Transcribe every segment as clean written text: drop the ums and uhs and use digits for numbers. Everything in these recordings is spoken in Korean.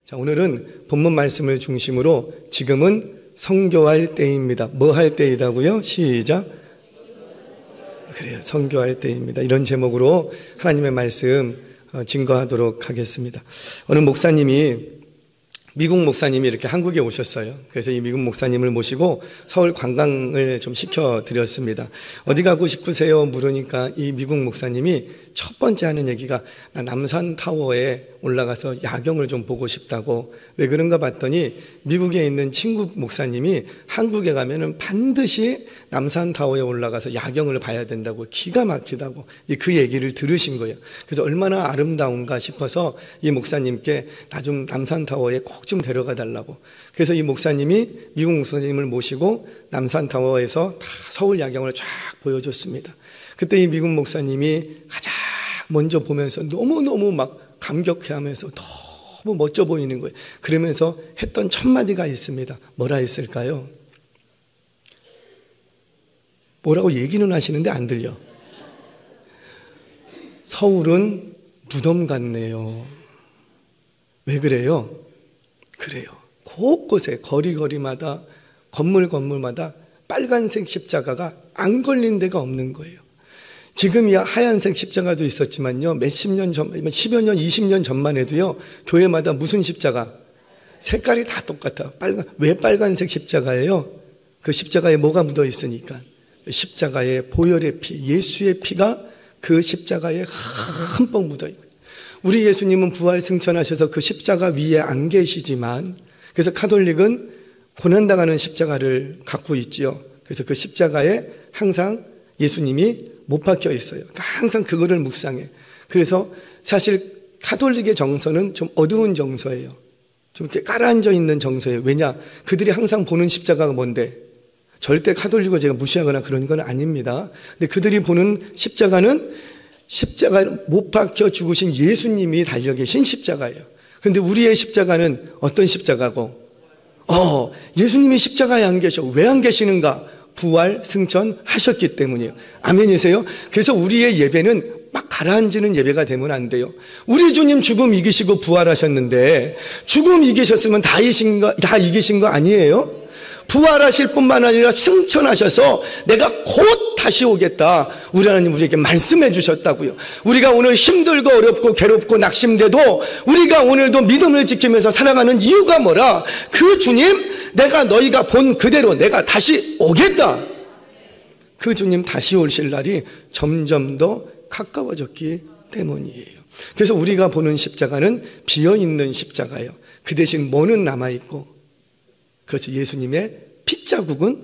자, 오늘은 본문 말씀을 중심으로 지금은 선교할 때입니다. 뭐 할 때이다고요? 시작. 그래요. 선교할 때입니다. 이런 제목으로 하나님의 말씀 증거하도록 하겠습니다. 어느 목사님이 미국 목사님이 이렇게 한국에 오셨어요. 그래서 이 미국 목사님을 모시고 서울 관광을 좀 시켜드렸습니다. 어디 가고 싶으세요? 물으니까 이 미국 목사님이 첫 번째 하는 얘기가 나 남산타워에 올라가서 야경을 좀 보고 싶다고. 왜 그런가 봤더니 미국에 있는 친구 목사님이 한국에 가면은 반드시 남산타워에 올라가서 야경을 봐야 된다고, 기가 막히다고 그 얘기를 들으신 거예요. 그래서 얼마나 아름다운가 싶어서 이 목사님께 나 좀 남산타워에 꼭 좀 데려가 달라고. 그래서 이 목사님이 미국 목사님을 모시고 남산타워에서 다 서울 야경을 쫙 보여줬습니다. 그때 이 미국 목사님이 가장 먼저 보면서 너무너무 막 감격해하면서 너무 멋져 보이는 거예요. 그러면서 했던 첫 마디가 있습니다. 뭐라 했을까요? 뭐라고 얘기는 하시는데 안 들려. 서울은 무덤 같네요. 왜 그래요? 그래요. 곳곳에 거리마다 건물마다 빨간색 십자가가 안 걸린 데가 없는 거예요. 지금이야 하얀색 십자가도 있었지만요, 몇십 년 전, 10여 년, 20년 전만 해도요, 교회마다 무슨 십자가? 색깔이 다 똑같아. 왜 빨간색 십자가예요? 그 십자가에 뭐가 묻어 있으니까. 십자가에 보혈의 피, 예수의 피가 그 십자가에 흠뻑 묻어 있고. 우리 예수님은 부활 승천하셔서 그 십자가 위에 안 계시지만, 그래서 가톨릭은 고난당하는 십자가를 갖고 있지요. 그래서 그 십자가에 항상 예수님이 못 박혀 있어요. 항상 그거를 묵상해. 그래서 사실 가톨릭의 정서는 좀 어두운 정서예요. 좀 이렇게 깔아앉아 있는 정서예요. 왜냐? 그들이 항상 보는 십자가가 뭔데? 절대 가톨릭을 제가 무시하거나 그런 건 아닙니다. 근데 그들이 보는 십자가는 십자가에 못 박혀 죽으신 예수님이 달려 계신 십자가예요. 그런데 우리의 십자가는 어떤 십자가고? 예수님이 십자가에 안 계셔. 왜 안 계시는가? 부활 승천하셨기 때문이에요. 아멘이세요? 그래서 우리의 예배는 막 가라앉는 예배가 되면 안 돼요. 우리 주님 죽음 이기시고 부활하셨는데, 죽음 이기셨으면 다 이기신 거 아니에요? 부활하실 뿐만 아니라 승천하셔서 내가 곧 다시 오겠다, 우리 하나님 우리에게 말씀해 주셨다고요. 우리가 오늘 힘들고 어렵고 괴롭고 낙심돼도 우리가 오늘도 믿음을 지키면서 살아가는 이유가 뭐라? 그 주님, 내가 너희가 본 그대로 내가 다시 오겠다. 그 주님 다시 오실 날이 점점 더 가까워졌기 때문이에요. 그래서 우리가 보는 십자가는 비어있는 십자가예요. 그 대신 뭐는 남아있고, 그렇죠, 예수님의 핏자국은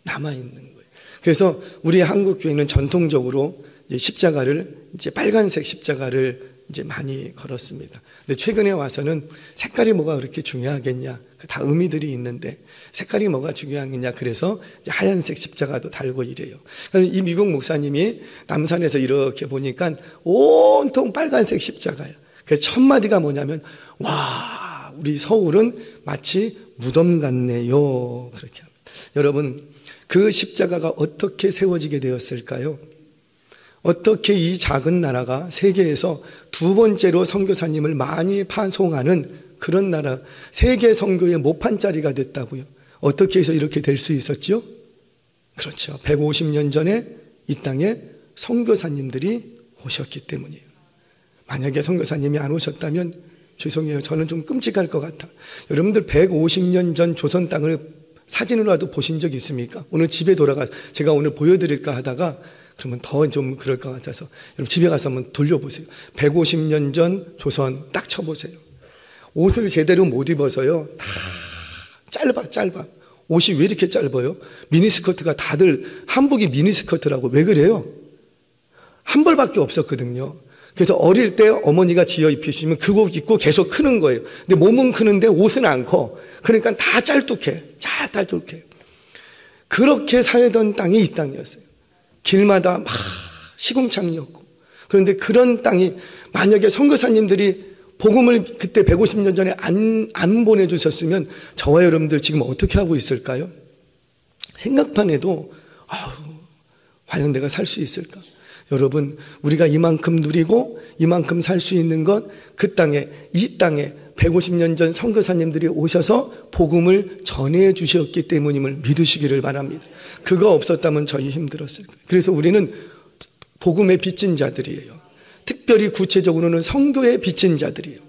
남아있는 거예요. 그래서 우리 한국 교회는 전통적으로 십자가를, 이제 빨간색 십자가를 이제 많이 걸었습니다. 근데 최근에 와서는 색깔이 뭐가 그렇게 중요하겠냐? 다 의미들이 있는데 색깔이 뭐가 중요하겠냐? 그래서 이제 하얀색 십자가도 달고 이래요. 이 미국 목사님이 남산에서 이렇게 보니까 온통 빨간색 십자가예요. 그래서 첫 마디가 뭐냐면, 와, 우리 서울은 마치 무덤 같네요. 그렇게 합니다. 여러분, 그 십자가가 어떻게 세워지게 되었을까요? 어떻게 이 작은 나라가 세계에서 두 번째로 선교사님을 많이 파송하는 그런 나라, 세계 선교의 모판자리가 됐다고요? 어떻게 해서 이렇게 될 수 있었죠? 그렇죠. 150년 전에 이 땅에 선교사님들이 오셨기 때문이에요. 만약에 선교사님이 안 오셨다면 죄송해요, 저는 좀 끔찍할 것 같아. 여러분들 150년 전 조선 땅을 사진으로라도 보신 적 있습니까? 오늘 집에 돌아가 제가 오늘 보여드릴까 하다가 그러면 더 좀 그럴 것 같아서 여러분 집에 가서 한번 돌려보세요. 150년 전 조선 딱 쳐보세요. 옷을 제대로 못 입어서요, 다 짧아. 옷이 왜 이렇게 짧아요? 미니스커트가 다들 한복이 미니스커트라고. 왜 그래요? 한 벌밖에 없었거든요. 그래서 어릴 때 어머니가 지어 입히시면 그 옷 입고 계속 크는 거예요. 근데 몸은 크는데 옷은 안 커. 그러니까 다 짧뚝해. 그렇게 살던 땅이 이 땅이었어요. 길마다 막 시궁창이었고. 그런데 그런 땅이, 만약에 선교사님들이 복음을 그때 150년 전에 안 보내주셨으면 저와 여러분들 지금 어떻게 하고 있을까요? 생각만 해도 과연 내가 살 수 있을까? 여러분, 우리가 이만큼 누리고 이만큼 살 수 있는 것, 그 땅에, 이 땅에 150년 전 선교사님들이 오셔서 복음을 전해 주셨기 때문임을 믿으시기를 바랍니다. 그거 없었다면 저희 힘들었을 거예요. 그래서 우리는 복음의 빚진 자들이에요. 특별히 구체적으로는 선교의 빚진 자들이에요.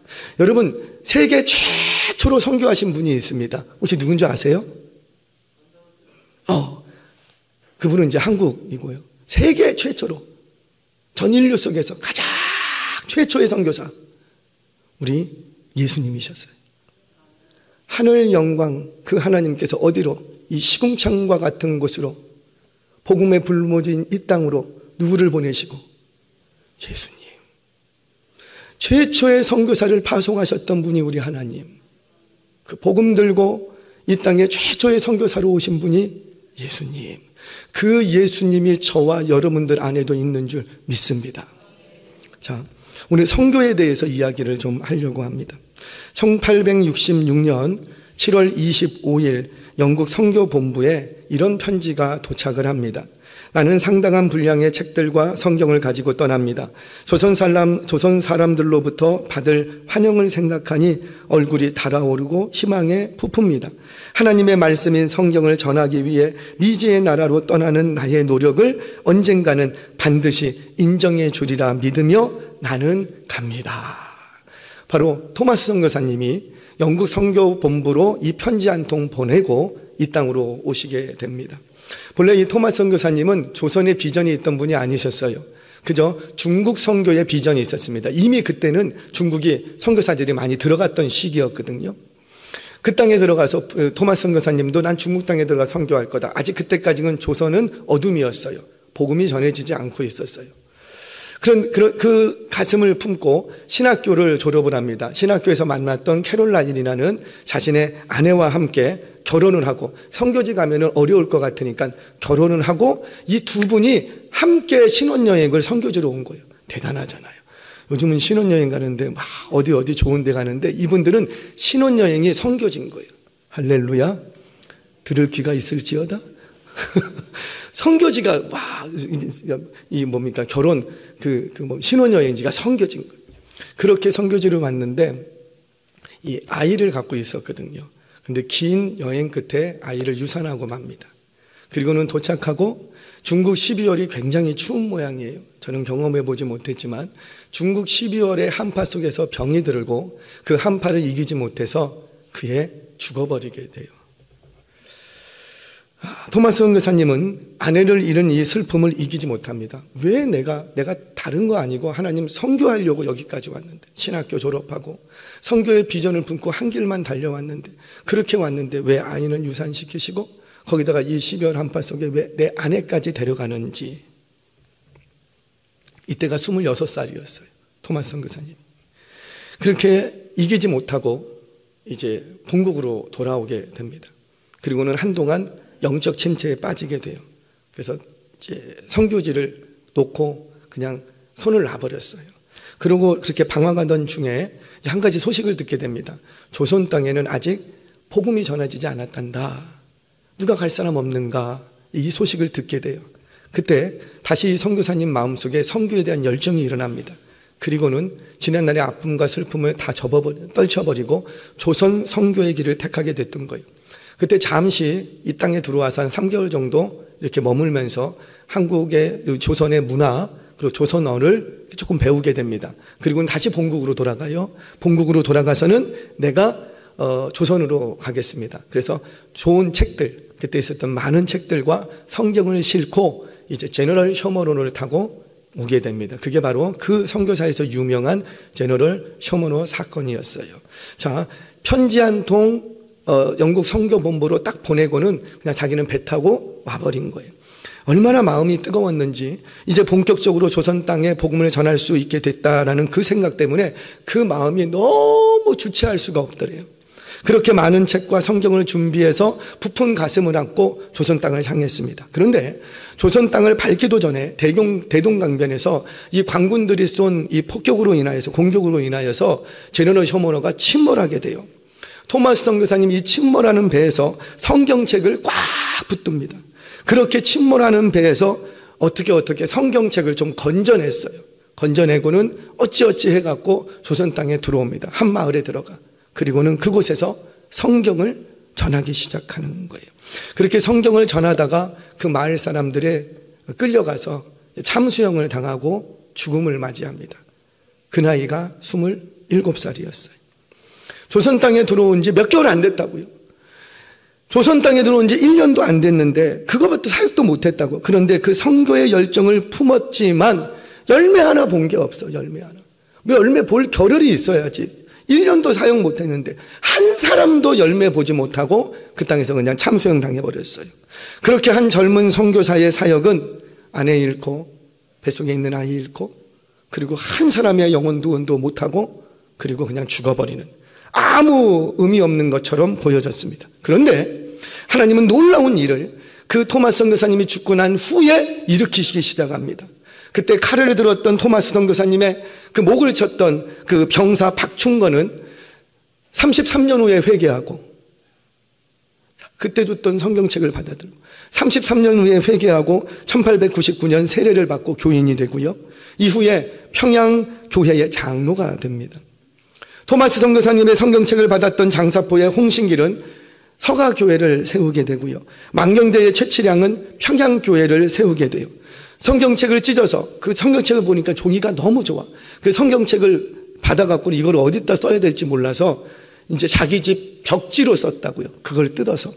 여러분, 세계 최초로 선교하신 분이 있습니다. 혹시 누군지 아세요? 그분은 이제 한국이고요. 세계 최초로 전 인류 속에서 가장 최초의 선교사, 우리 예수님이셨어요. 하늘 영광, 그 하나님께서 어디로? 이 시궁창과 같은 곳으로, 복음의 불모진 이 땅으로 누구를 보내시고? 예수님. 최초의 선교사를 파송하셨던 분이 우리 하나님. 그 복음 들고 이 땅에 최초의 선교사로 오신 분이 예수님. 그 예수님이 저와 여러분들 안에도 있는 줄 믿습니다. 자, 오늘 선교에 대해서 이야기를 좀 하려고 합니다. 1866년 7월 25일 영국 선교본부에 이런 편지가 도착을 합니다. 나는 상당한 분량의 책들과 성경을 가지고 떠납니다. 조선 사람들로부터 받을 환영을 생각하니 얼굴이 달아오르고 희망에 부풉니다. 하나님의 말씀인 성경을 전하기 위해 미지의 나라로 떠나는 나의 노력을 언젠가는 반드시 인정해 주리라 믿으며 나는 갑니다. 바로 토마스 선교사님이 영국 선교본부로 이 편지 한 통 보내고 이 땅으로 오시게 됩니다. 본래 이 토마스 선교사님은 조선의 비전이 있던 분이 아니셨어요. 그저 중국 선교의 비전이 있었습니다. 이미 그때는 중국이 선교사들이 많이 들어갔던 시기였거든요. 그 땅에 들어가서 토마스 선교사님도 난 중국 땅에 들어가 선교할 거다. 아직 그때까지는 조선은 어둠이었어요. 복음이 전해지지 않고 있었어요. 그 가슴을 품고 신학교를 졸업을 합니다. 신학교에서 만났던 캐롤라인이라는 자신의 아내와 함께 결혼을 하고, 선교지 가면은 어려울 것 같으니까 결혼을 하고 이 두 분이 함께 신혼여행을 선교지로 온 거예요. 대단하잖아요. 요즘은 신혼여행 가는데 막 어디 좋은 데 가는데 이분들은 신혼여행이 선교지인 거예요. 할렐루야. 들을 귀가 있을지어다. 선교지가 결혼 신혼여행지가 선교지인 거예요. 그렇게 선교지로 왔는데 이 아이를 갖고 있었거든요. 근데 긴 여행 끝에 아이를 유산하고 맙니다. 그리고는 도착하고 중국 12월이 굉장히 추운 모양이에요. 저는 경험해 보지 못했지만 중국 12월의 한파 속에서 병이 들고 그 한파를 이기지 못해서 그애 죽어버리게 돼요. 토마스 선교사님은 아내를 잃은 이 슬픔을 이기지 못합니다. 왜 내가 다른 거 아니고 하나님 선교하려고 여기까지 왔는데, 신학교 졸업하고 선교의 비전을 품고 한 길만 달려왔는데, 그렇게 왔는데 왜 아이는 유산시키시고 거기다가 이 12월 한파 속에 왜 내 아내까지 데려가는지. 이때가 26살이었어요. 토마스 선교사님. 그렇게 이기지 못하고 이제 본국으로 돌아오게 됩니다. 그리고는 한동안 영적 침체에 빠지게 돼요. 그래서 이제 선교지를 놓고 그냥 손을 놔버렸어요. 그리고 그렇게 방황하던 중에 한 가지 소식을 듣게 됩니다. 조선 땅에는 아직 복음이 전해지지 않았단다. 누가 갈 사람 없는가? 이 소식을 듣게 돼요. 그때 다시 선교사님 마음속에 선교에 대한 열정이 일어납니다. 그리고는 지난날의 아픔과 슬픔을 다 떨쳐버리고 조선 선교의 길을 택하게 됐던 거예요. 그때 잠시 이 땅에 들어와서 한 3개월 정도 이렇게 머물면서 한국의 조선의 문화 그리고 조선어를 조금 배우게 됩니다. 그리고는 다시 본국으로 돌아가요. 본국으로 돌아가서는 내가 조선으로 가겠습니다. 그래서 좋은 책들, 그때 있었던 많은 책들과 성경을 싣고 이제 제너럴 셔머론을 타고 오게 됩니다. 그게 바로 그 선교사에서 유명한 제너럴 셔머론 사건이었어요. 자, 편지 한 통 영국 선교본부로 딱 보내고는 그냥 자기는 배 타고 와버린 거예요. 얼마나 마음이 뜨거웠는지 이제 본격적으로 조선 땅에 복음을 전할 수 있게 됐다라는 그 생각 때문에 그 마음이 너무 주체할 수가 없더래요. 그렇게 많은 책과 성경을 준비해서 부푼 가슴을 안고 조선 땅을 향했습니다. 그런데 조선 땅을 밟기도 전에 대동강변에서 이 관군들이 쏜 이 폭격으로 인하여서 공격으로 인하여서 제너럴 셔머너가 침몰하게 돼요. 토마스 선교사님이 이 침몰하는 배에서 성경책을 꽉 붙듭니다. 그렇게 침몰하는 배에서 어떻게 성경책을 좀 건져냈어요. 건져내고는 어찌어찌 해갖고 조선 땅에 들어옵니다. 한 마을에 들어가. 그리고는 그곳에서 성경을 전하기 시작하는 거예요. 그렇게 성경을 전하다가 그 마을 사람들에 끌려가서 참수형을 당하고 죽음을 맞이합니다. 그 나이가 27살이었어요. 조선 땅에 들어온 지 몇 개월 안 됐다고요. 조선 땅에 들어온 지 1년도 안 됐는데 그거부터 사역도 못했다고. 그런데 그 선교의 열정을 품었지만 열매 하나 본 게 없어. 열매 하나. 뭐 열매 볼 겨를이 있어야지. 1년도 사역 못했는데 한 사람도 열매 보지 못하고 그 땅에서 그냥 참수형 당해버렸어요. 그렇게 한 젊은 선교사의 사역은 아내 잃고 뱃속에 있는 아이 잃고 그리고 한 사람의 영혼 구원도 못하고 그리고 그냥 죽어버리는 아무 의미 없는 것처럼 보여졌습니다. 그런데 하나님은 놀라운 일을 그 토마스 선교사님이 죽고 난 후에 일으키시기 시작합니다. 그때 칼을 들었던 토마스 선교사님의 그 목을 쳤던 그 병사 박충건은 33년 후에 회개하고 그때 줬던 성경책을 받아들고 33년 후에 회개하고 1899년 세례를 받고 교인이 되고요. 이후에 평양교회의 장로가 됩니다. 토마스 선교사님의 성경책을 받았던 장사포의 홍신길은 서가교회를 세우게 되고요. 망경대의 최치량은 평양교회를 세우게 돼요. 성경책을 찢어서 그 성경책을 보니까 종이가 너무 좋아. 그 성경책을 받아갖고 이걸 어디다 써야 될지 몰라서 이제 자기 집 벽지로 썼다고요. 그걸 뜯어서.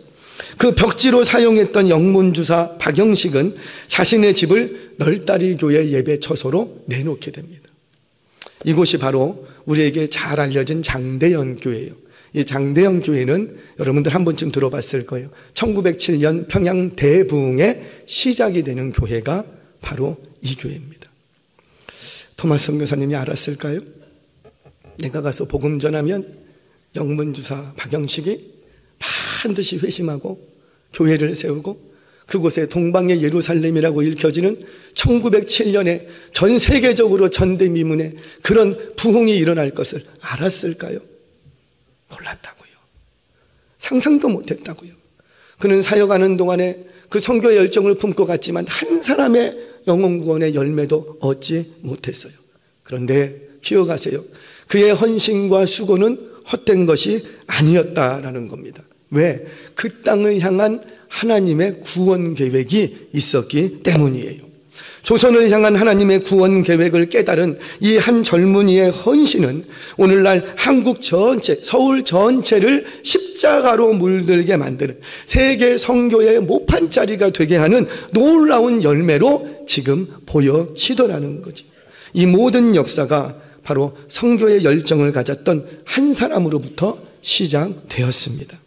그 벽지로 사용했던 영문주사 박영식은 자신의 집을 널다리 교회 예배 처소로 내놓게 됩니다. 이곳이 바로 우리에게 잘 알려진 장대현 교회예요. 이 장대현 교회는 여러분들 한 번쯤 들어봤을 거예요. 1907년 평양 대부흥의 시작이 되는 교회가 바로 이 교회입니다. 토마스 선교사님이 알았을까요? 내가 가서 복음 전하면 영문주사 박영식이 반드시 회심하고 교회를 세우고 그곳에 동방의 예루살렘이라고 일컬어지는 1907년에 전 세계적으로 전대미문의 그런 부흥이 일어날 것을 알았을까요? 몰랐다고요. 상상도 못했다고요. 그는 사역하는 동안에 그 선교의 열정을 품고 갔지만 한 사람의 영혼 구원의 열매도 얻지 못했어요. 그런데 기억하세요. 그의 헌신과 수고는 헛된 것이 아니었다라는 겁니다. 왜? 그 땅을 향한 하나님의 구원 계획이 있었기 때문이에요. 조선을 향한 하나님의 구원 계획을 깨달은 이 한 젊은이의 헌신은 오늘날 한국 전체, 서울 전체를 십자가로 물들게 만드는 세계 선교의 모판자리가 되게 하는 놀라운 열매로 지금 보여지더라는 거죠. 이 모든 역사가 바로 선교의 열정을 가졌던 한 사람으로부터 시작되었습니다.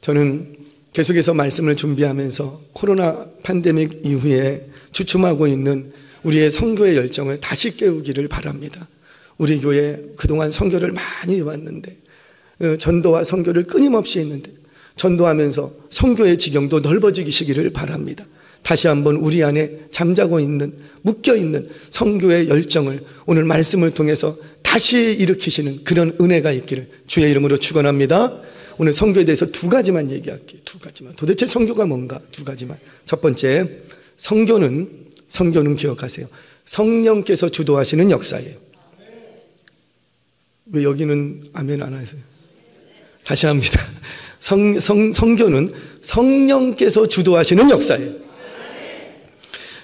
저는 계속해서 말씀을 준비하면서 코로나 팬데믹 이후에 주춤하고 있는 우리의 선교의 열정을 다시 깨우기를 바랍니다. 우리 교회 그동안 선교를 많이 해왔는데 전도와 선교를 끊임없이 했는데 전도하면서 선교의 지경도 넓어지기를 바랍니다. 다시 한번 우리 안에 잠자고 있는 묶여있는 선교의 열정을 오늘 말씀을 통해서 다시 일으키시는 그런 은혜가 있기를 주의 이름으로 축원합니다. 오늘 선교에 대해서 두 가지만 얘기할게요. 두 가지만. 도대체 선교가 뭔가? 두 가지만. 첫 번째, 선교는 기억하세요. 성령께서 주도하시는 역사예요. 왜 여기는 아멘 안 하세요? 다시 합니다. 선교는 성령께서 주도하시는 역사예요.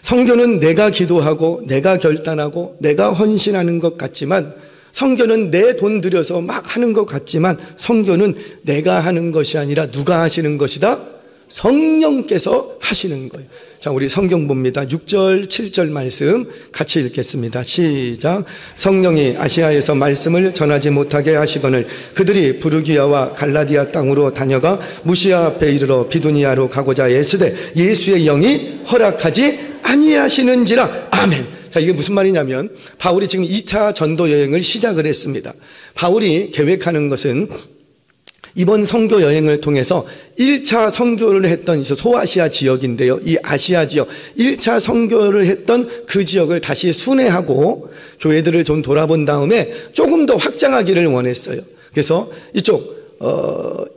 선교는 내가 기도하고 내가 결단하고 내가 헌신하는 것 같지만 선교는 내 돈 들여서 막 하는 것 같지만 선교는 내가 하는 것이 아니라 누가 하시는 것이다? 성령께서 하시는 거예요. 자, 우리 성경 봅니다. 6절, 7절 말씀 같이 읽겠습니다. 시작. 성령이 아시아에서 말씀을 전하지 못하게 하시거늘 그들이 부르기아와 갈라디아 땅으로 다녀가 무시아 앞에 이르러 비두니아로 가고자 애쓰되 예수의 영이 허락하지 아니하시는지라. 아멘. 자, 이게 무슨 말이냐면 바울이 지금 2차 전도 여행을 시작을 했습니다. 바울이 계획하는 것은 이번 선교 여행을 통해서 1차 선교를 했던 소아시아 지역인데요. 이 아시아 지역 1차 선교를 했던 그 지역을 다시 순회하고 교회들을 좀 돌아본 다음에 조금 더 확장하기를 원했어요. 그래서 이쪽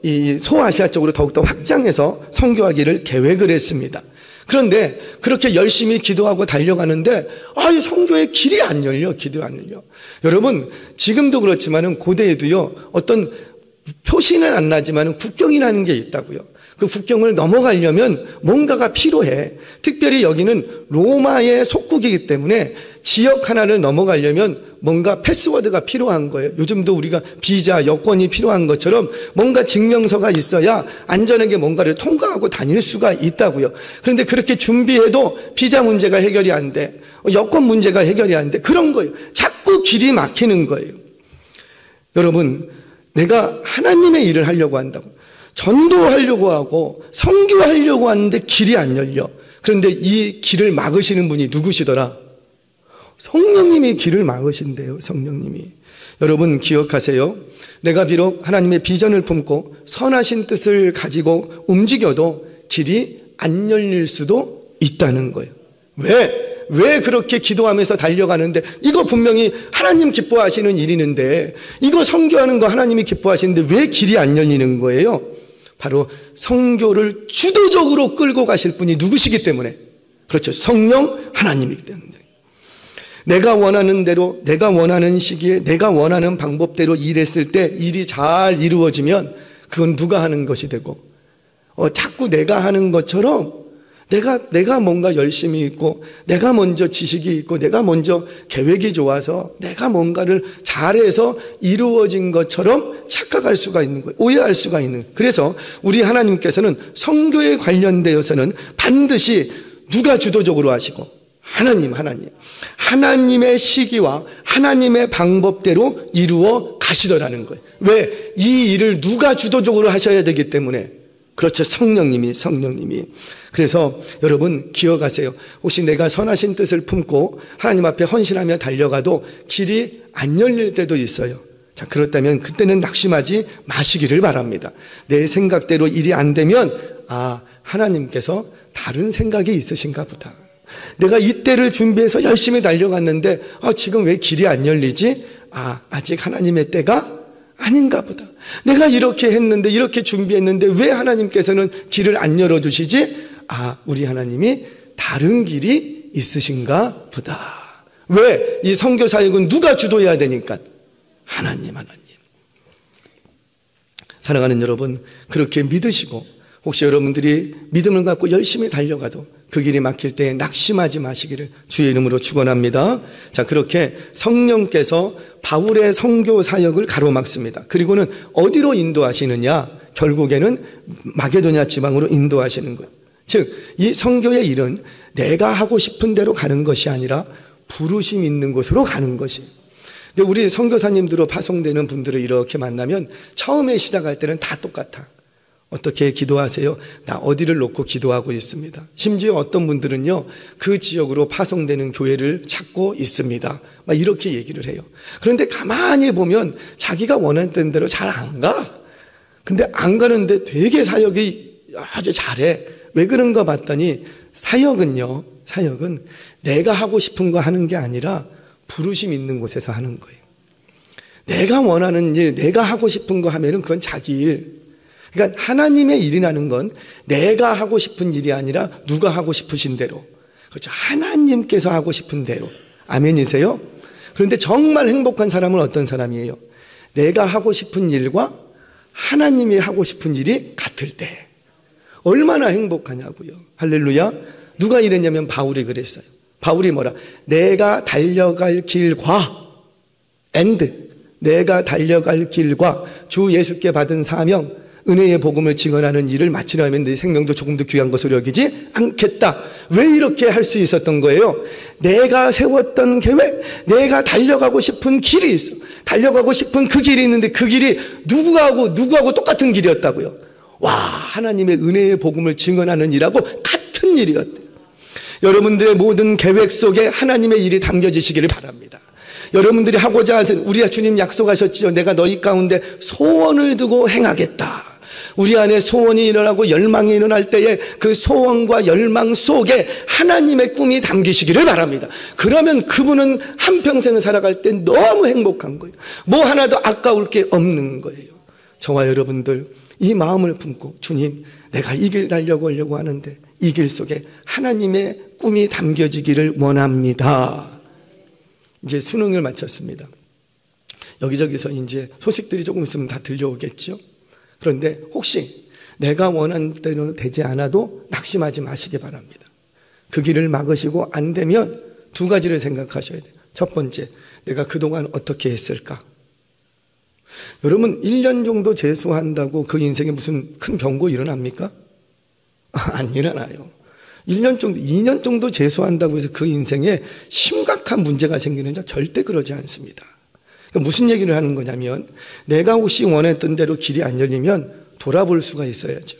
이 소아시아 쪽으로 더욱더 확장해서 선교하기를 계획을 했습니다. 그런데 그렇게 열심히 기도하고 달려가는데 이 선교의 길이 안 열려. 길이 안 열려. 여러분 지금도 그렇지만은 고대에도요 어떤 표시는 안 나지만 국경이라는 게 있다고요. 그 국경을 넘어가려면 뭔가가 필요해. 특별히 여기는 로마의 속국이기 때문에 지역 하나를 넘어가려면 뭔가 패스워드가 필요한 거예요. 요즘도 우리가 비자, 여권이 필요한 것처럼 뭔가 증명서가 있어야 안전하게 뭔가를 통과하고 다닐 수가 있다고요. 그런데 그렇게 준비해도 비자 문제가 해결이 안 돼. 여권 문제가 해결이 안 돼. 그런 거예요. 자꾸 길이 막히는 거예요. 여러분, 내가 하나님의 일을 하려고 한다고. 전도하려고 하고 선교하려고 하는데 길이 안 열려. 그런데 이 길을 막으시는 분이 누구시더라? 성령님이 길을 막으신대요. 성령님이. 여러분 기억하세요. 내가 비록 하나님의 비전을 품고 선하신 뜻을 가지고 움직여도 길이 안 열릴 수도 있다는 거예요. 왜 그렇게 기도하면서 달려가는데, 이거 분명히 하나님 기뻐하시는 일이는데, 이거 선교하는 거 하나님이 기뻐하시는데 왜 길이 안 열리는 거예요? 바로 선교를 주도적으로 끌고 가실 분이 누구시기 때문에. 그렇죠. 성령 하나님이기 때문에. 내가 원하는 대로, 내가 원하는 시기에, 내가 원하는 방법대로 일했을 때 일이 잘 이루어지면 그건 누가 하는 것이 되고, 자꾸 내가 하는 것처럼 내가 뭔가 열심히 있고, 내가 먼저 지식이 있고, 내가 먼저 계획이 좋아서 내가 뭔가를 잘해서 이루어진 것처럼 착각할 수가 있는 거예요. 오해할 수가 있는 거예요. 그래서 우리 하나님께서는 선교에 관련되어서는 반드시 누가 주도적으로 하시고, 하나님의 시기와 하나님의 방법대로 이루어 가시더라는 거예요. 왜? 이 일을 누가 주도적으로 하셔야 되기 때문에. 그렇죠. 성령님이. 그래서 여러분 기억하세요. 혹시 내가 선하신 뜻을 품고 하나님 앞에 헌신하며 달려가도 길이 안 열릴 때도 있어요. 자, 그렇다면 그때는 낙심하지 마시기를 바랍니다. 내 생각대로 일이 안 되면, 하나님께서 다른 생각이 있으신가 보다. 내가 이때를 준비해서 열심히 달려갔는데 지금 왜 길이 안 열리지? 아직 하나님의 때가 아닌가 보다. 내가 이렇게 했는데, 이렇게 준비했는데 왜 하나님께서는 길을 안 열어주시지? 우리 하나님이 다른 길이 있으신가 보다. 왜? 이 선교 사역은 누가 주도해야 되니까? 하나님. 사랑하는 여러분, 그렇게 믿으시고, 혹시 여러분들이 믿음을 갖고 열심히 달려가도 그 길이 막힐 때 낙심하지 마시기를 주의 이름으로 축원합니다. 자, 그렇게 성령께서 바울의 선교 사역을 가로막습니다. 그리고는 어디로 인도하시느냐? 결국에는 마게도냐 지방으로 인도하시는 거예요. 즉, 이 선교의 일은 내가 하고 싶은 대로 가는 것이 아니라 부르심 있는 곳으로 가는 것이. 우리 선교사님들로 파송되는 분들을 이렇게 만나면 처음에 시작할 때는 다 똑같아. 어떻게 기도하세요? 나 어디를 놓고 기도하고 있습니다. 심지어 어떤 분들은요, 그 지역으로 파송되는 교회를 찾고 있습니다. 막 이렇게 얘기를 해요. 그런데 가만히 보면 자기가 원하는 대로 잘 안 가. 근데 안 가는데 되게 사역이 아주 잘해. 왜 그런가 봤더니 사역은 내가 하고 싶은 거 하는 게 아니라 부르심 있는 곳에서 하는 거예요. 내가 원하는 일, 내가 하고 싶은 거 하면은 그건 자기 일. 그러니까 하나님의 일이라는 건 내가 하고 싶은 일이 아니라 누가 하고 싶으신 대로. 그렇죠. 하나님께서 하고 싶은 대로. 아멘이세요? 그런데 정말 행복한 사람은 어떤 사람이에요? 내가 하고 싶은 일과 하나님이 하고 싶은 일이 같을 때. 얼마나 행복하냐고요. 할렐루야. 누가 이랬냐면 바울이 그랬어요. 바울이 뭐라? 내가 달려갈 길과 내가 달려갈 길과 주 예수께 받은 사명, 은혜의 복음을 증언하는 일을 마치려면 내 생명도 조금 더 귀한 것으로 여기지 않겠다. 왜 이렇게 할 수 있었던 거예요? 내가 세웠던 계획, 내가 달려가고 싶은 길이 있어. 달려가고 싶은 그 길이 있는데 그 길이 누구하고 똑같은 길이었다고요. 와, 하나님의 은혜의 복음을 증언하는 일하고 같은 일이었대요. 여러분들의 모든 계획 속에 하나님의 일이 담겨지시기를 바랍니다. 여러분들이 하고자 하신, 우리 주님 약속하셨지요. 내가 너희 가운데 소원을 두고 행하겠다. 우리 안에 소원이 일어나고 열망이 일어날 때에 그 소원과 열망 속에 하나님의 꿈이 담기시기를 바랍니다. 그러면 그분은 한평생을 살아갈 때 너무 행복한 거예요. 뭐 하나도 아까울 게 없는 거예요. 저와 여러분들 이 마음을 품고, 주님, 내가 이 길 달려가려고 하는데 이 길 속에 하나님의 꿈이 담겨지기를 원합니다. 이제 수능을 마쳤습니다. 여기저기서 이제 소식들이 조금 있으면 다 들려오겠죠. 그런데 혹시 내가 원하는 대로 되지 않아도 낙심하지 마시기 바랍니다. 그 길을 막으시고 안 되면 두 가지를 생각하셔야 돼요. 첫 번째, 내가 그동안 어떻게 했을까? 여러분 1년 정도 재수한다고 그 인생에 무슨 큰 변고 일어납니까? 안 일어나요. 1년 정도, 2년 정도 재수한다고 해서 그 인생에 심각한 문제가 생기는지 절대 그러지 않습니다. 그러니까 무슨 얘기를 하는 거냐면 내가 혹시 원했던 대로 길이 안 열리면 돌아볼 수가 있어야죠.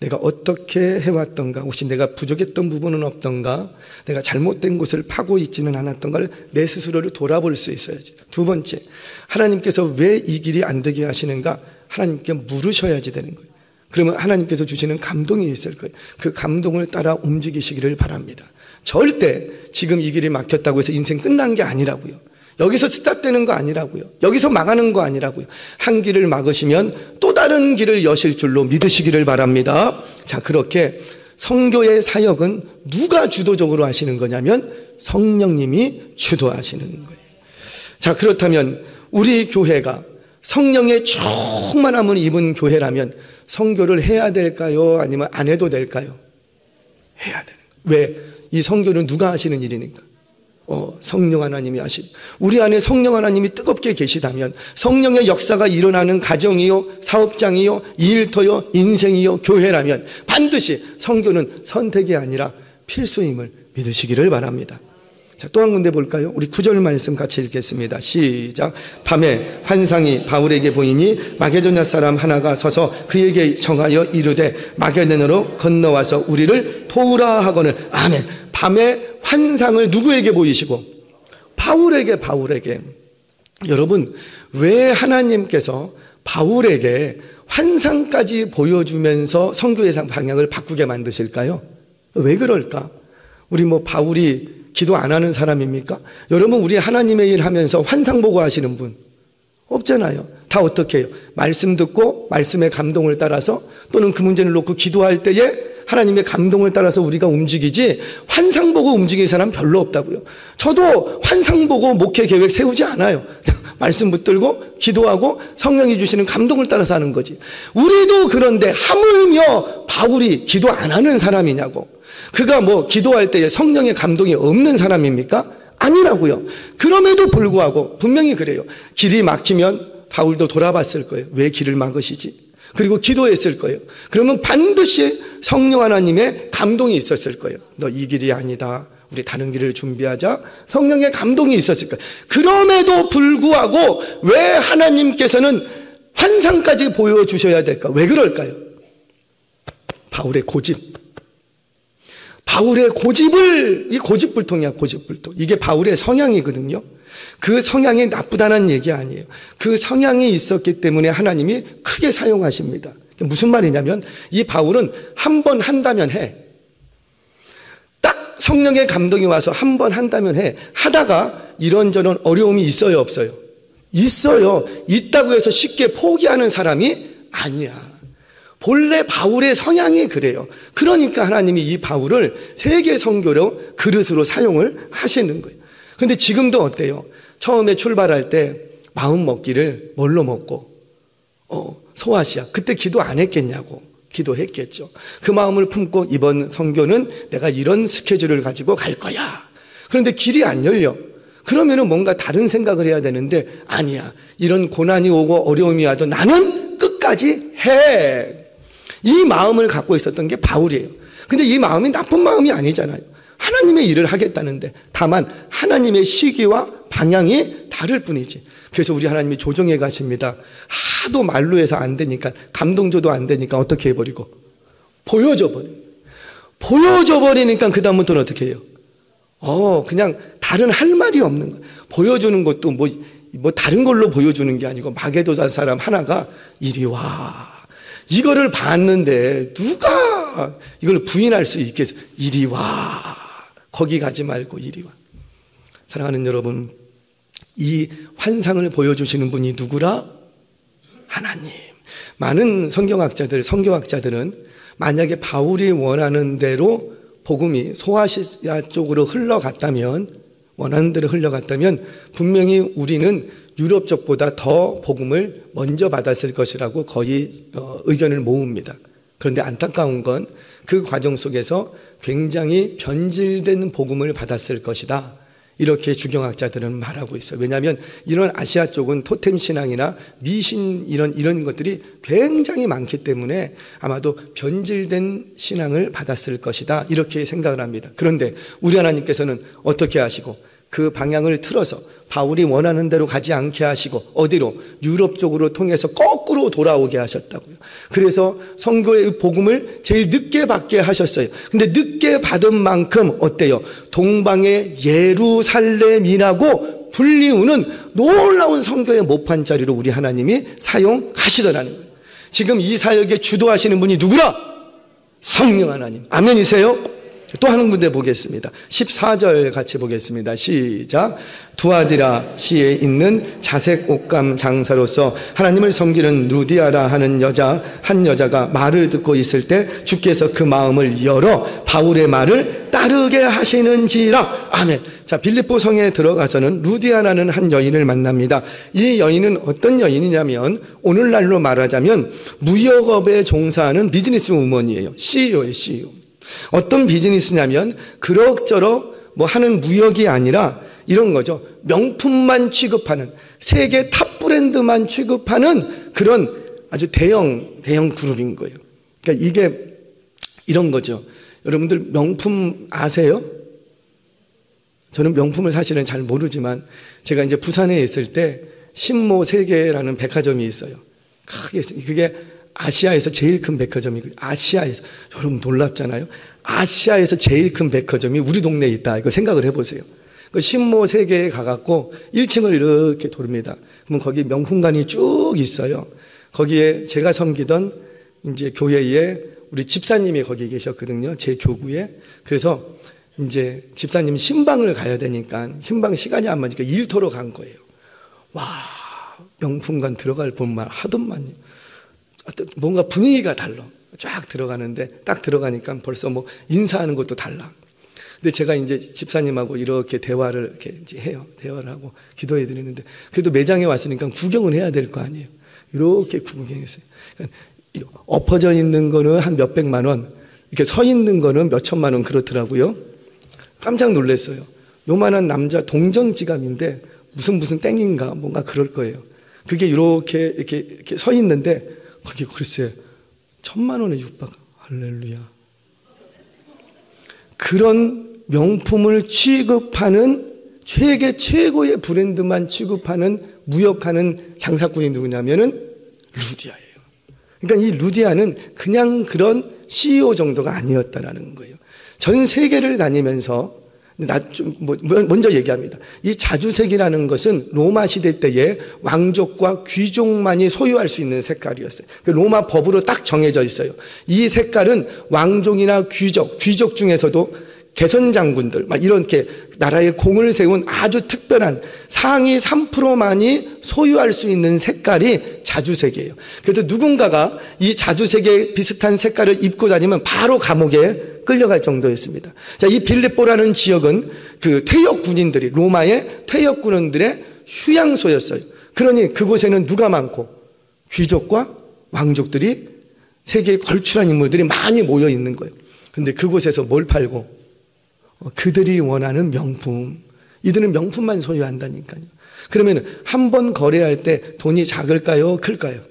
내가 어떻게 해왔던가, 혹시 내가 부족했던 부분은 없던가, 내가 잘못된 곳을 파고 있지는 않았던가를 내 스스로를 돌아볼 수 있어야지. 두 번째, 하나님께서 왜 이 길이 안 되게 하시는가 하나님께 물으셔야지 되는 거예요. 그러면 하나님께서 주시는 감동이 있을 거예요. 그 감동을 따라 움직이시기를 바랍니다. 절대 지금 이 길이 막혔다고 해서 인생 끝난 게 아니라고요. 여기서 스탑되는 거 아니라고요. 여기서 망하는 거 아니라고요. 한 길을 막으시면 또 다른 길을 여실 줄로 믿으시기를 바랍니다. 자, 그렇게 선교의 사역은 누가 주도적으로 하시는 거냐면 성령님이 주도하시는 거예요. 자, 그렇다면 우리 교회가 성령의 충만함을 입은 교회라면 선교를 해야 될까요? 아니면 안 해도 될까요? 해야 되는 거예요. 왜? 이 선교는 누가 하시는 일이니까? 성령 하나님이 하신, 우리 안에 성령 하나님이 뜨겁게 계시다면 성령의 역사가 일어나는 가정이요, 사업장이요, 일터요, 인생이요, 교회라면 반드시 선교는 선택이 아니라 필수임을 믿으시기를 바랍니다. 자, 또 한 군데 볼까요? 우리 9절 말씀 같이 읽겠습니다. 시작. 밤에 환상이 바울에게 보이니 마게도냐 사람 하나가 서서 그에게 정하여 이르되 마게도냐로 건너와서 우리를 도우라 하거늘. 아멘. 밤에 환상을 누구에게 보이시고? 바울에게. 여러분, 왜 하나님께서 바울에게 환상까지 보여주면서 선교의 방향을 바꾸게 만드실까요? 왜 그럴까? 우리 바울이 기도 안 하는 사람입니까? 여러분, 우리 하나님의 일 하면서 환상 보고 하시는 분 없잖아요. 다 어떻게 해요? 말씀 듣고 말씀의 감동을 따라서, 또는 그 문제를 놓고 기도할 때에 하나님의 감동을 따라서 우리가 움직이지, 환상 보고 움직이는 사람 별로 없다고요. 저도 환상 보고 목회 계획 세우지 않아요. 말씀 붙들고 기도하고 성령이 주시는 감동을 따라서 하는 거지. 우리도 그런데 하물며 바울이 기도 안 하는 사람이냐고. 그가 기도할 때에 성령의 감동이 없는 사람입니까? 아니라고요. 그럼에도 불구하고 분명히 그래요. 길이 막히면 바울도 돌아봤을 거예요. 왜 길을 막으시지? 그리고 기도했을 거예요. 그러면 반드시 성령 하나님의 감동이 있었을 거예요. 너 이 길이 아니다, 우리 다른 길을 준비하자. 성령의 감동이 있었을 거예요. 그럼에도 불구하고 왜 하나님께서는 환상까지 보여주셔야 될까? 왜 그럴까요? 바울의 고집. 바울의 고집을, 이 고집불통이야, 고집불통. 이게 바울의 성향이거든요. 그 성향이 나쁘다는 얘기 아니에요. 그 성향이 있었기 때문에 하나님이 크게 사용하십니다. 무슨 말이냐면 이 바울은 한 번 한다면 해. 딱 성령의 감동이 와서 한 번 한다면 해. 하다가 이런저런 어려움이 있어요, 없어요? 있어요. 있다고 해서 쉽게 포기하는 사람이 아니야. 본래 바울의 성향이 그래요. 그러니까 하나님이 이 바울을 세계 선교로 그릇으로 사용을 하시는 거예요. 근데 지금도 어때요? 처음에 출발할 때 마음 먹기를 뭘로 먹고? 소아시아. 그때 기도 안 했겠냐고. 기도했겠죠. 그 마음을 품고 이번 선교는 내가 이런 스케줄을 가지고 갈 거야. 그런데 길이 안 열려. 그러면은 뭔가 다른 생각을 해야 되는데 아니야. 이런 고난이 오고 어려움이 와도 나는 끝까지 해. 이 마음을 갖고 있었던 게 바울이에요. 근데 이 마음이 나쁜 마음이 아니잖아요. 하나님의 일을 하겠다는데 다만 하나님의 시기와 방향이 다를 뿐이지. 그래서 우리 하나님이 조정해 가십니다. 하도 말로 해서 안 되니까, 감동 줘도 안 되니까 어떻게 해버리고? 보여줘 버리니까 그 다음부터는 어떻게 해요? 그냥 다른 할 말이 없는 거예요. 보여주는 것도 다른 걸로 보여주는 게 아니고 마게도산 사람 하나가 이리 와. 이거를 봤는데 누가 이걸 부인할 수 있겠어? 이리 와. 거기 가지 말고 이리 와. 사랑하는 여러분, 이 환상을 보여주시는 분이 누구라? 하나님. 많은 선교학자들은 만약에 바울이 원하는 대로 복음이 소아시아 쪽으로 흘러갔다면, 원하는 대로 흘러갔다면 분명히 우리는 유럽 쪽보다 더 복음을 먼저 받았을 것이라고 거의 의견을 모읍니다. 그런데 안타까운 건 그 과정 속에서 굉장히 변질된 복음을 받았을 것이다. 이렇게 주경학자들은 말하고 있어요. 왜냐하면 이런 아시아 쪽은 토템 신앙이나 미신 이런 것들이 굉장히 많기 때문에 아마도 변질된 신앙을 받았을 것이다. 이렇게 생각을 합니다. 그런데 우리 하나님께서는 어떻게 하시고 그 방향을 틀어서 바울이 원하는 대로 가지 않게 하시고 어디로? 유럽 쪽으로 통해서 거꾸로 돌아오게 하셨다고요. 그래서 선교의 복음을 제일 늦게 받게 하셨어요. 근데 늦게 받은 만큼 어때요? 동방의 예루살렘이라고 불리우는 놀라운 선교의 모판자리로 우리 하나님이 사용하시더라는 거예요. 지금 이 사역에 주도하시는 분이 누구라? 성령 하나님. 아멘이세요? 또 한 군데 보겠습니다. 14절 같이 보겠습니다. 시작. 두아디라시에 있는 자색 옷감 장사로서 하나님을 섬기는 루디아라 하는 한 여자가 말을 듣고 있을 때 주께서 그 마음을 열어 바울의 말을 따르게 하시는지라. 아멘. 자, 빌립보 성에 들어가서는 루디아라는 한 여인을 만납니다. 이 여인은 어떤 여인이냐면 오늘날로 말하자면 무역업에 종사하는 비즈니스 우먼이에요. CEO예요, CEO. 어떤 비즈니스냐면 그럭저럭 뭐 하는 무역이 아니라 이런 거죠. 명품만 취급하는, 세계 탑 브랜드만 취급하는 그런 아주 대형 그룹인 거예요. 그러니까 이게 이런 거죠. 여러분들 명품 아세요? 저는 명품을 사실은 잘 모르지만 제가 이제 부산에 있을 때 신모 세계라는 백화점이 있어요. 크게 있어요. 그게 아시아에서 제일 큰 백화점이고, 아시아에서, 여러분 놀랍잖아요. 아시아에서 제일 큰 백화점이 우리 동네에 있다. 이거 생각을 해보세요. 그 신모 세계에 가갖고 1층을 이렇게 돕니다. 그러면 거기 명품관이 쭉 있어요. 거기에 제가 섬기던 이제 교회에 우리 집사님이 거기 계셨거든요. 제 교구에. 그래서 이제 집사님 신방을 가야 되니까 신방 시간이 안 맞으니까 일터로 간 거예요. 와, 명품관 들어갈 봄만 하던만요. 뭔가 분위기가 달라. 쫙 들어가는데 딱 들어가니까 벌써 뭐 인사하는 것도 달라. 근데 제가 이제 집사님하고 이렇게 대화를 이렇게 이제 해요. 대화를 하고 기도해 드리는데 그래도 매장에 왔으니까 구경은 해야 될 거 아니에요. 이렇게 구경했어요. 그러니까 엎어져 있는 거는 한 몇백만 원, 이렇게 서 있는 거는 몇천만 원 그렇더라고요. 깜짝 놀랐어요. 요만한 남자 동전 지갑인데 무슨 땡인가 뭔가 그럴 거예요. 그게 이렇게 서 있는데 그게 글쎄 1,000만 원에 육박. 할렐루야. 그런 명품을 취급하는 세계 최고의 브랜드만 취급하는 무역하는 장사꾼이 누구냐면은 루디아예요. 그러니까 이 루디아는 그냥 그런 CEO 정도가 아니었다라는 거예요. 전 세계를 다니면서 먼저 얘기합니다. 이 자주색이라는 것은 로마 시대 때에 왕족과 귀족만이 소유할 수 있는 색깔이었어요. 로마 법으로 딱 정해져 있어요. 이 색깔은 왕족이나 귀족 중에서도 개선 장군들, 막 이렇게 나라에 공을 세운 아주 특별한 상위 3%만이 소유할 수 있는 색깔이 자주색이에요. 그래도 누군가가 이 자주색에 비슷한 색깔을 입고 다니면 바로 감옥에 끌려갈 정도였습니다. 자, 이 빌립보라는 지역은 그 퇴역 군인들이, 로마의 퇴역 군인들의 휴양소였어요. 그러니 그곳에는 누가 많고? 귀족과 왕족들이, 세계에 걸출한 인물들이 많이 모여 있는 거예요. 그런데 그곳에서 뭘 팔고? 그들이 원하는 명품. 이들은 명품만 소유한다니까요. 그러면 한 번 거래할 때 돈이 작을까요? 클까요?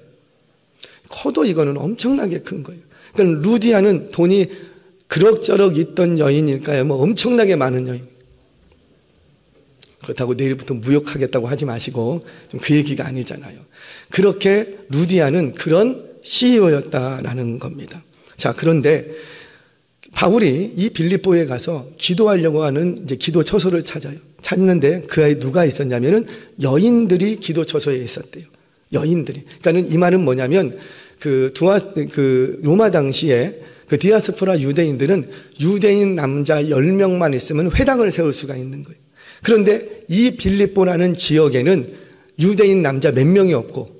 커도 이거는 엄청나게 큰 거예요. 그러니까 루디아는 돈이 그럭저럭 있던 여인일까요? 뭐 엄청나게 많은 여인. 그렇다고 내일부터 무역하겠다고 하지 마시고 좀 그 얘기가 아니잖아요. 그렇게 루디아는 그런 CEO였다라는 겁니다. 자, 그런데 바울이 이 빌립보에 가서 기도하려고 하는 이제 기도 처소를 찾는데 그 안에 누가 있었냐면은 여인들이 기도 처소에 있었대요. 여인들이. 그러니까는 이 말은 뭐냐면 그 로마 당시에 그 디아스포라 유대인들은 유대인 남자 10명만 있으면 회당을 세울 수가 있는 거예요. 그런데 이 빌립보라는 지역에는 유대인 남자 몇 명이 없고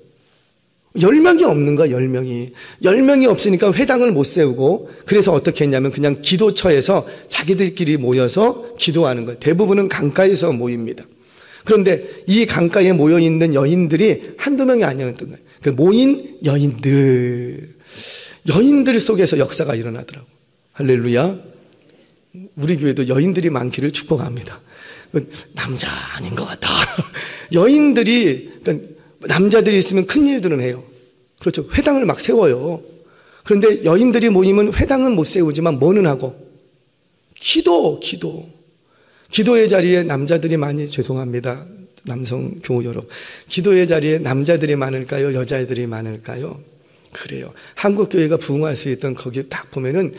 10명이 없는 거야. 10명이 없으니까 회당을 못 세우고, 그래서 어떻게 했냐면 그냥 기도처에서 자기들끼리 모여서 기도하는 거예요. 대부분은 강가에서 모입니다. 그런데 이 강가에 모여있는 여인들이 한두 명이 아니었던 거예요. 그 모인 여인들 속에서 역사가 일어나더라고요. 할렐루야. 우리 교회도 여인들이 많기를 축복합니다. 남자 아닌 것 같다. 여인들이, 그러니까 남자들이 있으면 큰 일들은 해요. 그렇죠. 회당을 막 세워요. 그런데 여인들이 모이면 회당은 못 세우지만 뭐는 하고? 기도의 자리에 남자들이 많이, 죄송합니다. 남성 교우 여러분. 기도의 자리에 남자들이 많을까요? 여자애들이 많을까요? 그래요. 한국교회가 부흥할 수 있던 거기 딱 보면은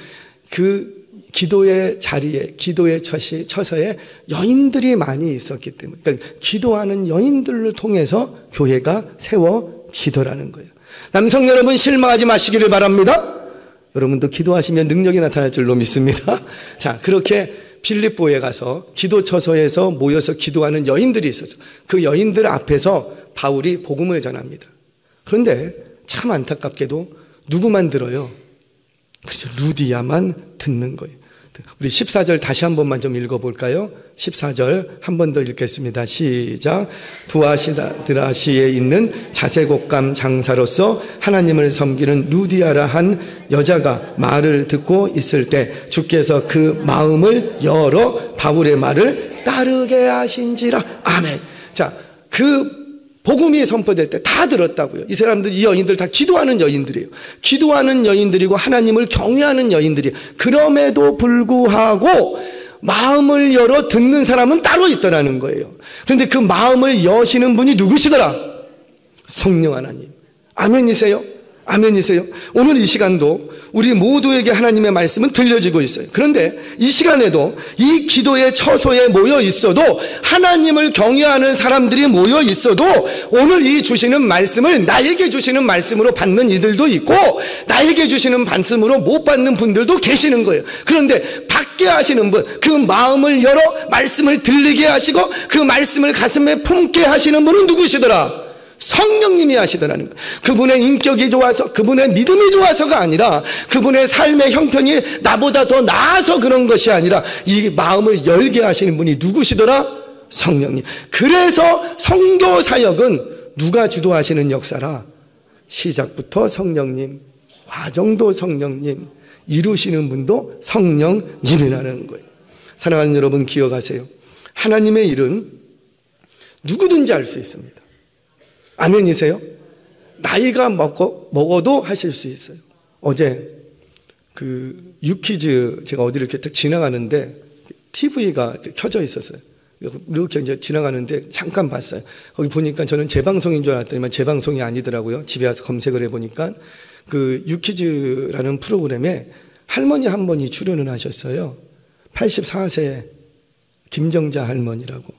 그 기도의 자리에, 기도의 처서에 여인들이 많이 있었기 때문에, 그러니까 기도하는 여인들을 통해서 교회가 세워지더라는 거예요. 남성 여러분, 실망하지 마시기를 바랍니다. 여러분도 기도하시면 능력이 나타날 줄로 믿습니다. 자, 그렇게 빌립보에 가서 기도 처소에서 모여서 기도하는 여인들이 있었어요. 그 여인들 앞에서 바울이 복음을 전합니다. 그런데 참 안타깝게도 누구만 들어요? 그렇죠. 루디아만 듣는 거예요. 우리 14절 다시 한 번만 좀 읽어볼까요? 14절 한 번 더 읽겠습니다. 시작. 두아시드라시에 있는 자색옥감 장사로서 하나님을 섬기는 루디아라 한 여자가 말을 듣고 있을 때 주께서 그 마음을 열어 바울의 말을 따르게 하신지라. 아멘. 자, 그 복음이 선포될 때 다 들었다고요. 이 사람들, 이 여인들 다 기도하는 여인들이에요. 기도하는 여인들이고 하나님을 경외하는 여인들이. 그럼에도 불구하고 마음을 열어 듣는 사람은 따로 있더라는 거예요. 그런데 그 마음을 여시는 분이 누구시더라? 성령 하나님. 아멘이세요? 아멘이세요? 오늘 이 시간도 우리 모두에게 하나님의 말씀은 들려지고 있어요. 그런데 이 시간에도 이 기도의 처소에 모여 있어도, 하나님을 경외하는 사람들이 모여 있어도 오늘 이 주시는 말씀을 나에게 주시는 말씀으로 받는 이들도 있고 나에게 주시는 말씀으로 못 받는 분들도 계시는 거예요. 그런데 받게 하시는 분, 그 마음을 열어 말씀을 들리게 하시고 그 말씀을 가슴에 품게 하시는 분은 누구시더라? 성령님이 하시더라는 거예요. 그분의 인격이 좋아서, 그분의 믿음이 좋아서가 아니라, 그분의 삶의 형편이 나보다 더 나아서 그런 것이 아니라, 이 마음을 열게 하시는 분이 누구시더라? 성령님. 그래서 선교 사역은 누가 주도하시는 역사라? 시작부터 성령님, 과정도 성령님, 이루시는 분도 성령님이라는 거예요. 사랑하는 여러분, 기억하세요. 하나님의 일은 누구든지 할 수 있습니다. 아멘이세요? 나이가 먹어도 하실 수 있어요. 어제 그 유퀴즈, 제가 어디를 이렇게 딱 지나가는데 TV가 켜져 있었어요. 이렇게 이제 지나가는데 잠깐 봤어요. 거기 보니까 저는 재방송인 줄 알았더니만 재방송이 아니더라고요. 집에 와서 검색을 해보니까 그 유퀴즈라는 프로그램에 할머니 한 분이 출연을 하셨어요. 84세 김정자 할머니라고.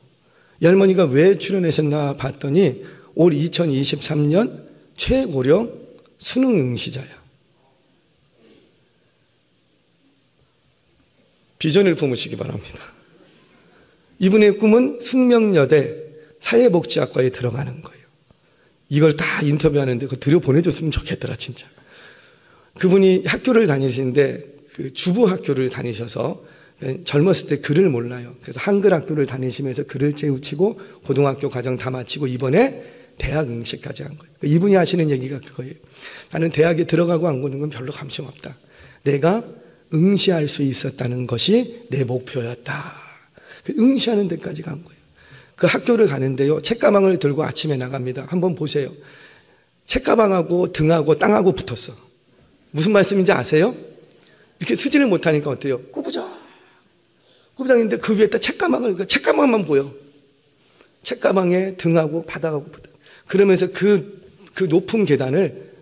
이 할머니가 왜 출연하셨나 봤더니 올 2023년 최고령 수능 응시자야. 비전을 품으시기 바랍니다. 이분의 꿈은 숙명여대 사회복지학과에 들어가는 거예요. 이걸 다 인터뷰하는데 그거 들여보내줬으면 좋겠더라 진짜. 그분이 학교를 다니시는데 그 주부 학교를 다니셔서 젊었을 때 글을 몰라요. 그래서 한글 학교를 다니시면서 글을 채우치고 고등학교 과정 다 마치고 이번에 대학 응시까지 한 거예요. 이분이 하시는 얘기가 그거예요. 나는 대학에 들어가고 안 오는 건 별로 관심 없다. 내가 응시할 수 있었다는 것이 내 목표였다. 응시하는 데까지 간 거예요. 그 학교를 가는데요, 책가방을 들고 아침에 나갑니다. 한번 보세요. 책가방하고 등하고 땅하고 붙었어. 무슨 말씀인지 아세요? 이렇게 쓰지를 못하니까 어때요? 꾸부장인데 그 위에다 책가방만 보여. 책가방에 등하고 바닥하고 붙어. 그러면서 그 높은 계단을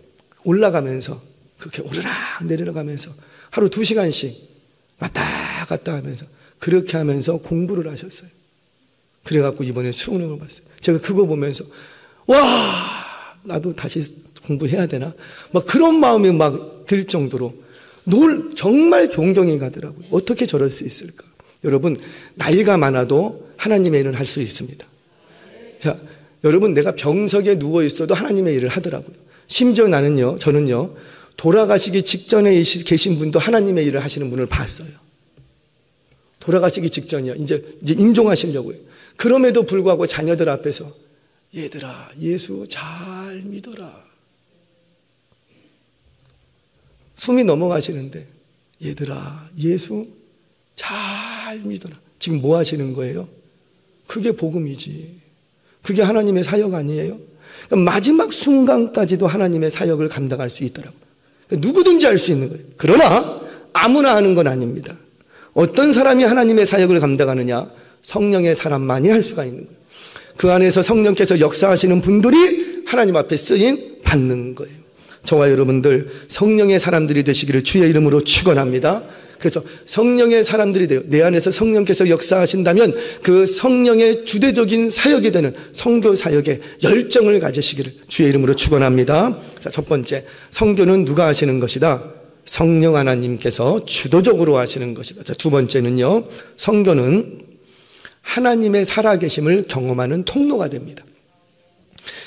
올라가면서 그렇게 오르락 내려가면서 하루 2시간씩 왔다 갔다 하면서 그렇게 하면서 공부를 하셨어요. 그래갖고 이번에 수능을 봤어요. 제가 그거 보면서 와, 나도 다시 공부해야 되나? 막 그런 마음이 막 들 정도로 정말 존경이 가더라고요. 어떻게 저럴 수 있을까? 여러분, 나이가 많아도 하나님의 일은 할 수 있습니다. 자, 여러분, 내가 병석에 누워 있어도 하나님의 일을 하더라고요. 심지어 저는요, 돌아가시기 직전에 계신 분도 하나님의 일을 하시는 분을 봤어요. 돌아가시기 직전이야. 이제 임종하시려고요. 그럼에도 불구하고 자녀들 앞에서 얘들아 예수 잘 믿어라. 숨이 넘어가시는데 얘들아 예수 잘 믿어라. 지금 뭐 하시는 거예요? 그게 복음이지. 그게 하나님의 사역 아니에요? 그러니까 마지막 순간까지도 하나님의 사역을 감당할 수 있더라고요. 그러니까 누구든지 할 수 있는 거예요. 그러나 아무나 하는 건 아닙니다. 어떤 사람이 하나님의 사역을 감당하느냐? 성령의 사람만이 할 수가 있는 거예요. 그 안에서 성령께서 역사하시는 분들이 하나님 앞에 쓰임 받는 거예요. 저와 여러분들 성령의 사람들이 되시기를 주의 이름으로 축원합니다. 그래서 성령의 사람들이 돼요. 내 안에서 성령께서 역사하신다면 그 성령의 주대적인 사역이 되는 선교 사역에 열정을 가지시기를 주의 이름으로 축원합니다. 자, 첫 번째, 선교는 누가 하시는 것이다? 성령 하나님께서 주도적으로 하시는 것이다. 자, 두 번째는요, 선교는 하나님의 살아계심을 경험하는 통로가 됩니다.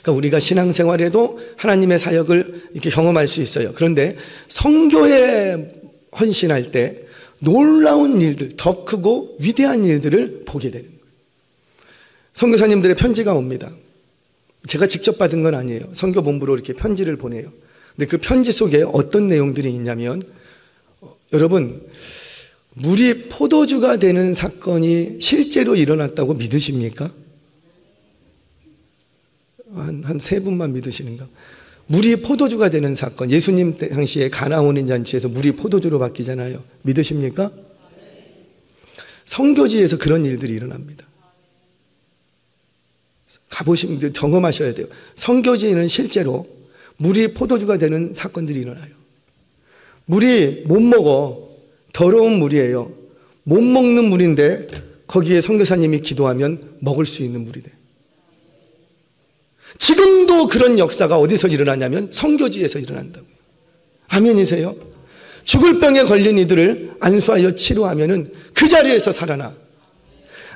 그러니까 우리가 신앙생활에도 하나님의 사역을 이렇게 경험할 수 있어요. 그런데 선교에 헌신할 때 놀라운 일들, 더 크고 위대한 일들을 보게 되는 거예요. 선교사님들의 편지가 옵니다. 제가 직접 받은 건 아니에요. 선교본부로 이렇게 편지를 보내요. 근데 그 편지 속에 어떤 내용들이 있냐면, 여러분, 물이 포도주가 되는 사건이 실제로 일어났다고 믿으십니까? 한 세 분만 믿으시는가? 물이 포도주가 되는 사건, 예수님 당시에 가나 혼인 잔치에서 물이 포도주로 바뀌잖아요. 믿으십니까? 선교지에서 그런 일들이 일어납니다. 가보시면 경험하셔야 돼요. 선교지에는 실제로 물이 포도주가 되는 사건들이 일어나요. 물이 못 먹어. 더러운 물이에요. 못 먹는 물인데 거기에 선교사님이 기도하면 먹을 수 있는 물이 돼요. 지금도 그런 역사가 어디서 일어나냐면 선교지에서 일어난다고요. 아멘이세요? 죽을 병에 걸린 이들을 안수하여 치료하면은 그 자리에서 살아나.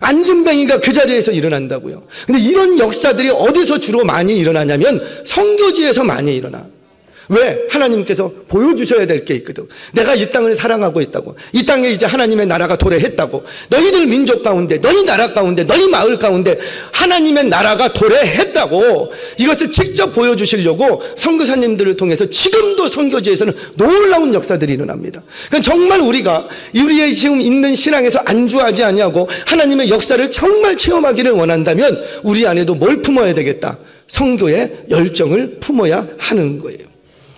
안진뱅이가 그 자리에서 일어난다고요. 근데 이런 역사들이 어디서 주로 많이 일어나냐면 선교지에서 많이 일어나. 왜? 하나님께서 보여주셔야 될 게 있거든. 내가 이 땅을 사랑하고 있다고. 이 땅에 이제 하나님의 나라가 도래했다고. 너희들 민족 가운데, 너희 나라 가운데, 너희 마을 가운데 하나님의 나라가 도래했다고. 이것을 직접 보여주시려고 선교사님들을 통해서 지금도 선교지에서는 놀라운 역사들이 일어납니다. 그러니까 정말 우리가 우리의 지금 있는 신앙에서 안주하지 아니하고 하나님의 역사를 정말 체험하기를 원한다면 우리 안에도 뭘 품어야 되겠다? 선교의 열정을 품어야 하는 거예요.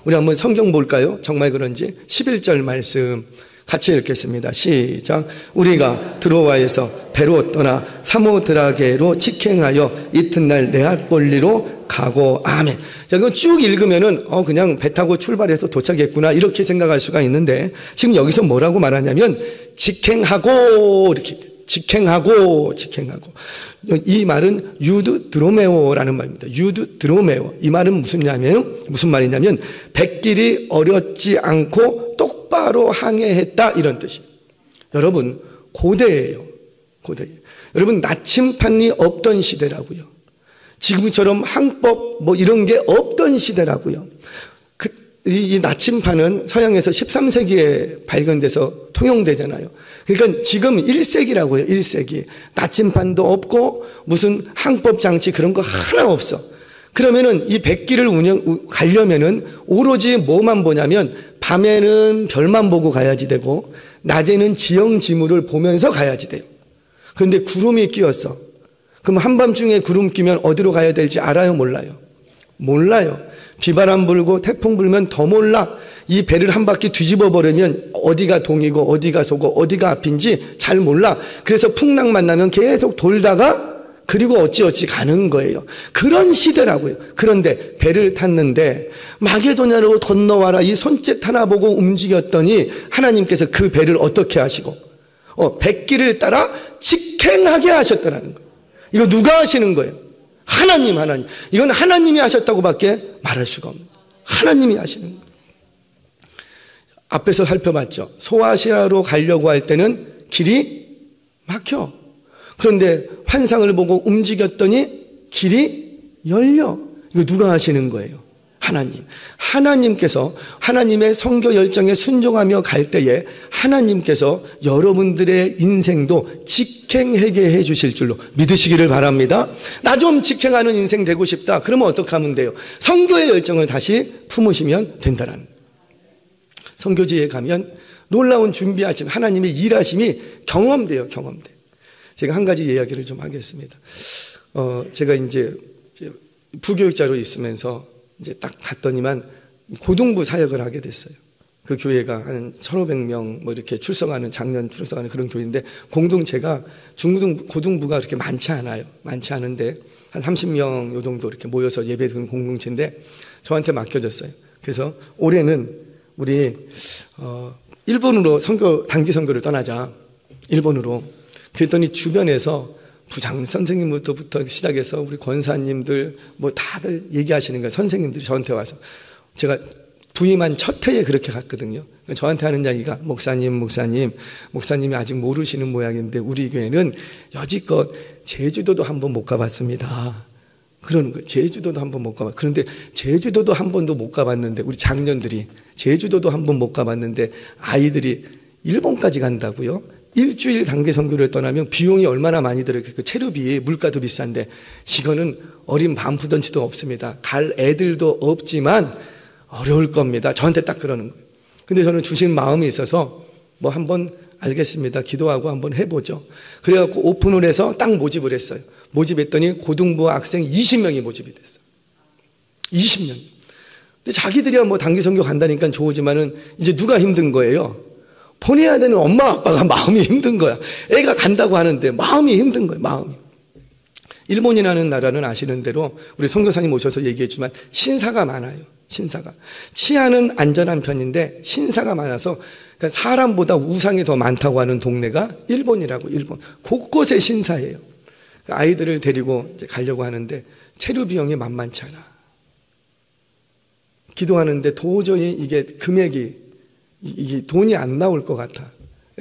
우리 한번 성경 볼까요? 정말 그런지 11절 말씀 같이 읽겠습니다. 시작. 우리가 드로아에서 배로 떠나 사모드라게로 직행하여 이튿날 네아폴리로 가고. 아멘. 자, 이거 쭉 읽으면은 그냥 배 타고 출발해서 도착했구나 이렇게 생각할 수가 있는데 지금 여기서 뭐라고 말하냐면 직행하고 이렇게 직행하고 이 말은 유드드로메오라는 말입니다. 유드드로메오. 이 말은 무슨 말이냐면 백길이 어렵지 않고 똑바로 항해했다 이런 뜻이에요. 여러분 고대예요. 여러분 나침판이 없던 시대라고요. 지금처럼 항법 뭐 이런 게 없던 시대라고요. 이 나침판은 서양에서 13세기에 발견돼서 통용되잖아요. 그러니까 지금 1세기라고요. 1세기. 나침판도 없고 무슨 항법 장치 그런 거 하나 없어. 그러면은 이 백길을 가려면은 오로지 뭐만 보냐면 밤에는 별만 보고 가야지 되고 낮에는 지형지물을 보면서 가야지 돼요. 그런데 구름이 끼었어. 그럼 한밤중에 구름 끼면 어디로 가야 될지 알아요? 몰라요? 몰라요. 비바람 불고 태풍 불면 더 몰라. 이 배를 한 바퀴 뒤집어 버리면 어디가 동이고 어디가 소고 어디가 앞인지 잘 몰라. 그래서 풍랑 만나면 계속 돌다가 그리고 어찌어찌 가는 거예요. 그런 시대라고요. 그런데 배를 탔는데 마게도냐로 건너와라 이 손짓 하나 보고 움직였더니 하나님께서 그 배를 어떻게 하시고 백길을 따라 직행하게 하셨다는 거예요. 이거 누가 하시는 거예요? 하나님. 이건 하나님이 하셨다고밖에 말할 수가 없는 거예요. 하나님이 하시는 거예요. 앞에서 살펴봤죠. 소아시아로 가려고 할 때는 길이 막혀. 그런데 환상을 보고 움직였더니 길이 열려. 이거 누가 하시는 거예요? 하나님께서 하나님의 선교 열정에 순종하며 갈 때에 하나님께서 여러분들의 인생도 직행하게 해 주실 줄로 믿으시기를 바랍니다. 나 좀 직행하는 인생 되고 싶다. 그러면 어떻게 하면 돼요? 선교의 열정을 다시 품으시면 된다는. 선교지에 가면 놀라운 준비하심, 하나님의 일하심이 경험돼요. 제가 한 가지 이야기를 좀 하겠습니다. 제가 이제 부교육자로 있으면서 이제 딱 갔더니만 고등부 사역을 하게 됐어요. 그 교회가 한 1,500명 뭐 이렇게 작년 출석하는 그런 교회인데, 공동체가 고등부가 그렇게 많지 않은데 한 30명 요 정도 이렇게 모여서 예배드리는 공동체인데 저한테 맡겨졌어요. 그래서 올해는 우리 일본으로 단기 선교를 떠나자. 일본으로. 그랬더니 주변에서 부장 선생님부터 시작해서 우리 권사님들 뭐 다들 얘기하시는 거예요. 선생님들이 저한테 와서. 제가 부임한 첫 해에 그렇게 갔거든요. 저한테 하는 이야기가 목사님이 아직 모르시는 모양인데 우리 교회는 여지껏 제주도도 한번 못 가봤습니다. 그러는 거예요. 제주도도 한번 못 가봤. 그런데 제주도도 한 번도 못 가봤는데 우리 장년들이 제주도도 한 번 못 가봤는데 아이들이 일본까지 간다고요? 일주일 단기 선교를 떠나면 비용이 얼마나 많이 들어요. 그 체류비 물가도 비싼데 이거는 어린 반푸던치도 없습니다. 갈 애들도 없지만 어려울 겁니다. 저한테 딱 그러는 거예요. 근데 저는 주신 마음이 있어서 뭐 한번 알겠습니다. 기도하고 한번 해보죠. 그래갖고 오픈을 해서 딱 모집을 했어요. 모집했더니 고등부 학생 20명이 모집이 됐어요. 20명. 근데 자기들이야 뭐 단기 선교 간다니까 좋으지만은 이제 누가 힘든 거예요? 보내야 되는 엄마 아빠가 마음이 힘든 거야. 애가 간다고 하는데 마음이 힘든 거예요. 마음이. 일본이라는 나라는 아시는 대로 우리 선교사님 오셔서 얘기했지만 신사가 많아요. 신사가. 치안은 안전한 편인데 신사가 많아서 그러니까 사람보다 우상이 더 많다고 하는 동네가 일본이라고. 일본. 곳곳에 신사예요. 아이들을 데리고 이제 가려고 하는데 체류 비용이 만만치 않아. 기도하는데 도저히 이게 금액이 이게 돈이 안 나올 것 같아.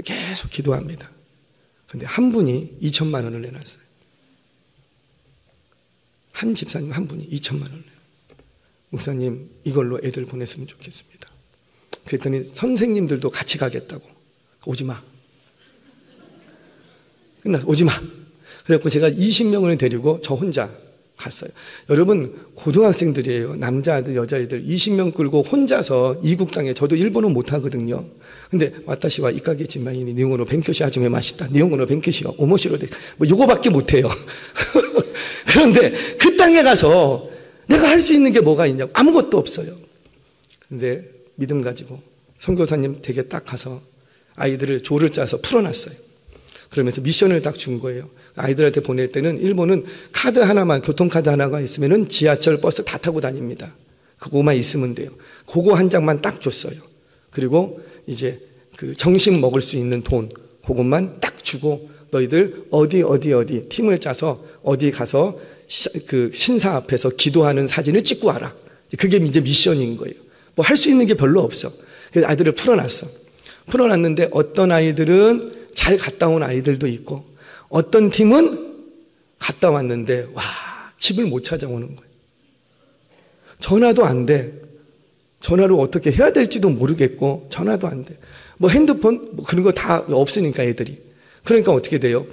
계속 기도합니다. 그런데 한 분이 2천만 원을 내놨어요. 한 집사님 한 분이 2천만 원을 내요. 목사님 이걸로 애들 보냈으면 좋겠습니다. 그랬더니 선생님들도 같이 가겠다고. 오지 마. 끝났어. 오지 마. 그래갖고 제가 20명을 데리고 저 혼자 갔어요. 여러분 고등학생들이에요. 남자아이들 여자아이들 20명 끌고 혼자서 이국 땅에. 저도 일본어 못하거든요. 근데 와타시와 이카게 지마이니 니혼어로 벤교시 하지메 마시다. 니혼어로 벤교시가 오모시로데 뭐 요거밖에 못해요. 그런데 그 땅에 가서 내가 할 수 있는 게 뭐가 있냐고. 아무것도 없어요. 근데 믿음 가지고 선교사님 댁에 딱 가서 아이들을 조를 짜서 풀어놨어요. 그러면서 미션을 딱 준 거예요. 아이들한테 보낼 때는 일본은 카드 하나만, 교통카드 하나가 있으면은 지하철, 버스 다 타고 다닙니다. 그거만 있으면 돼요. 그거 한 장만 딱 줬어요. 그리고 이제 그 점심 먹을 수 있는 돈, 그것만 딱 주고 너희들 어디 팀을 짜서 어디 가서 그 신사 앞에서 기도하는 사진을 찍고 와라. 그게 이제 미션인 거예요. 뭐 할 수 있는 게 별로 없어. 그래서 아이들을 풀어놨어. 풀어놨는데 어떤 아이들은 잘 갔다 온 아이들도 있고 어떤 팀은 갔다 왔는데 와 집을 못 찾아오는 거예요. 전화도 안 돼. 전화로 어떻게 해야 될지도 모르겠고 전화도 안 돼. 뭐 핸드폰 뭐 그런 거 다 없으니까 애들이. 그러니까 어떻게 돼요?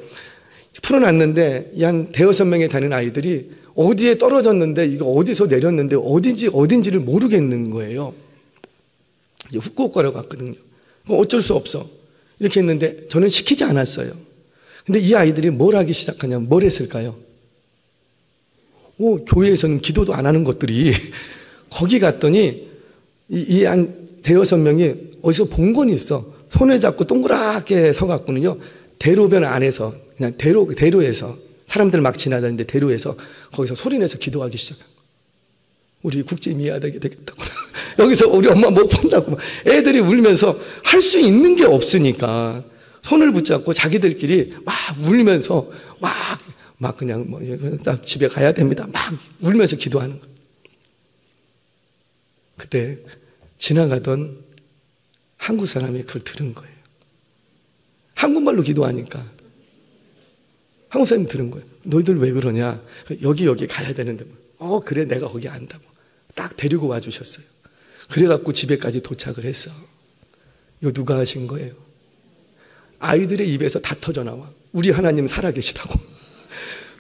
풀어놨는데 한 대여섯 명에 다니는 아이들이 어디에 떨어졌는데 이거 어디서 내렸는데 어딘지를 모르겠는 거예요. 이제 후쿠오카로 갔거든요. 어쩔 수 없어. 이렇게 했는데 저는 시키지 않았어요. 근데 이 아이들이 뭘 하기 시작하냐면 뭘 했을까요? 교회에서는 기도도 안 하는 것들이 거기 갔더니 이 한 대여섯 명이 어디서 본 건 있어. 손을 잡고 동그랗게 서갖고는요. 대로변 안에서 그냥 대로에서 사람들 막 지나다니는데 대로에서 거기서 소리내서 기도하기 시작한 거예요. 우리 국제 미아되게 되겠다고. 여기서 우리 엄마 못 본다고. 애들이 울면서 할 수 있는 게 없으니까 손을 붙잡고 자기들끼리 막 울면서 막 그냥 뭐 딱 집에 가야 됩니다. 막 울면서 기도하는 거예요. 그때 지나가던 한국 사람이 그걸 들은 거예요. 한국말로 기도하니까 한국 사람이 들은 거예요. 너희들 왜 그러냐? 여기 가야 되는데 그래 내가 거기 안다고. 딱 데리고 와주셨어요. 그래갖고 집에까지 도착을 했어. 이거 누가 하신 거예요? 아이들의 입에서 다 터져 나와. 우리 하나님 살아계시다고.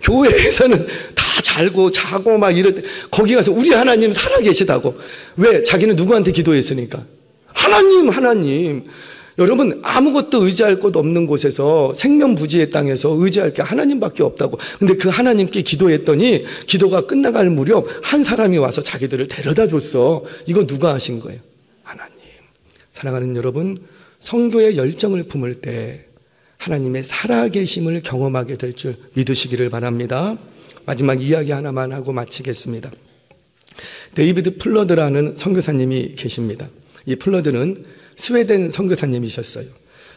교회에서는 다 잘고 자고 막 이럴 때 거기 가서 우리 하나님 살아계시다고. 왜? 자기는 누구한테 기도했으니까. 하나님. 여러분, 아무것도 의지할 곳 없는 곳에서 생명부지의 땅에서 의지할 게 하나님밖에 없다고. 근데 그 하나님께 기도했더니 기도가 끝나갈 무렵 한 사람이 와서 자기들을 데려다 줬어. 이거 누가 하신 거예요? 하나님. 사랑하는 여러분, 선교의 열정을 품을 때 하나님의 살아계심을 경험하게 될 줄 믿으시기를 바랍니다. 마지막 이야기 하나만 하고 마치겠습니다. 데이비드 플러드라는 선교사님이 계십니다. 이 플러드는 스웨덴 선교사님이셨어요.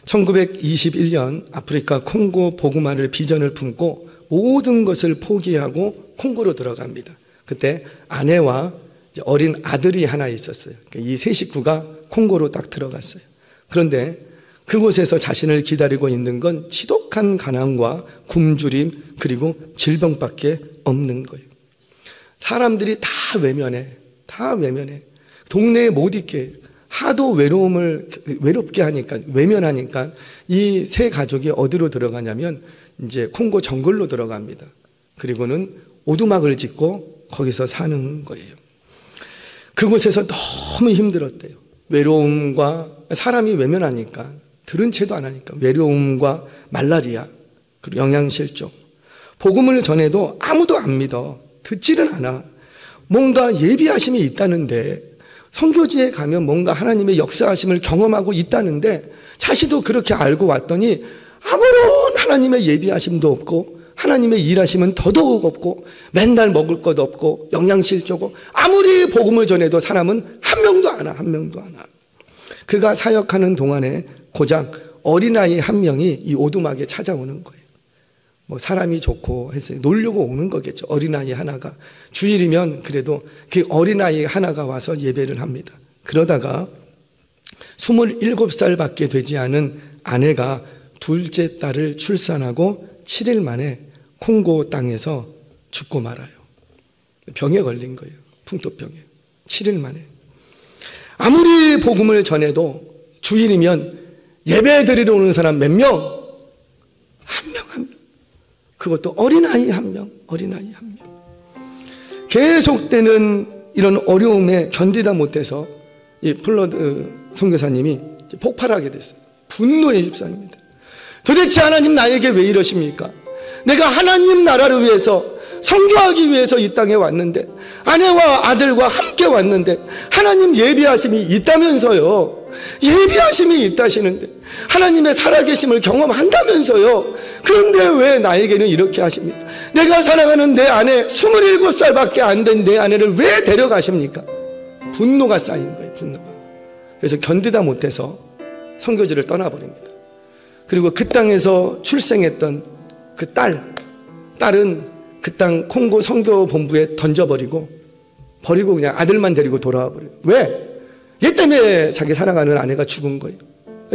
1921년 아프리카 콩고 복음화를 비전을 품고 모든 것을 포기하고 콩고로 들어갑니다. 그때 아내와 어린 아들이 하나 있었어요. 이 세 식구가 콩고로 딱 들어갔어요. 그런데 그곳에서 자신을 기다리고 있는 건 지독한 가난과 굶주림 그리고 질병밖에 없는 거예요. 사람들이 다 외면해. 동네에 못 있게 하도 외롭게 하니까, 외면하니까 이 세 가족이 어디로 들어가냐면 이제 콩고 정글로 들어갑니다. 그리고는 오두막을 짓고 거기서 사는 거예요. 그곳에서 너무 힘들었대요. 외로움과, 사람이 외면하니까, 들은 채도 안 하니까 외로움과 말라리아, 그리고 영양실종. 복음을 전해도 아무도 안 믿어. 듣지는 않아. 뭔가 예비하심이 있다는데, 선교지에 가면 뭔가 하나님의 역사하심을 경험하고 있다는데 자신도 그렇게 알고 왔더니 아무런 하나님의 예비하심도 없고 하나님의 일하심은 더더욱 없고 맨날 먹을 것 없고 영양실조고 아무리 복음을 전해도 사람은 한 명도 안 와. 그가 사역하는 동안에 고작 어린아이 한 명이 이 오두막에 찾아오는 거예요. 뭐 사람이 좋고 했어요. 놀려고 오는 거겠죠. 어린아이 하나가. 주일이면 그래도 그 어린아이 하나가 와서 예배를 합니다. 그러다가 27살밖에 되지 않은 아내가 둘째 딸을 출산하고 7일 만에 콩고 땅에서 죽고 말아요. 병에 걸린 거예요. 풍토병에. 7일 만에. 아무리 복음을 전해도 주일이면 예배 드리러 오는 사람 몇 명? 한 명. 그것도 어린아이 한 명. 계속되는 이런 어려움에 견디다 못해서 이 플러드 선교사님이 폭발하게 됐어요. 분노의 집사입니다. 도대체 하나님 나에게 왜 이러십니까? 내가 하나님 나라를 위해서 선교하기 위해서 이 땅에 왔는데 아내와 아들과 함께 왔는데 하나님 예비하심이 있다면서요. 예비하심이 있다시는데 하나님의 살아계심을 경험한다면서요. 그런데 왜 나에게는 이렇게 하십니까? 내가 사랑하는 내 아내 27살밖에 안 된 내 아내를 왜 데려가십니까? 분노가 쌓인 거예요. 분노가. 그래서 견디다 못해서 선교지를 떠나버립니다. 그리고 그 땅에서 출생했던 그 딸은 그 땅 콩고 선교본부에 던져버리고 그냥 아들만 데리고 돌아와 버려요. 왜? 얘 때문에 자기 사랑하는 아내가 죽은 거예요.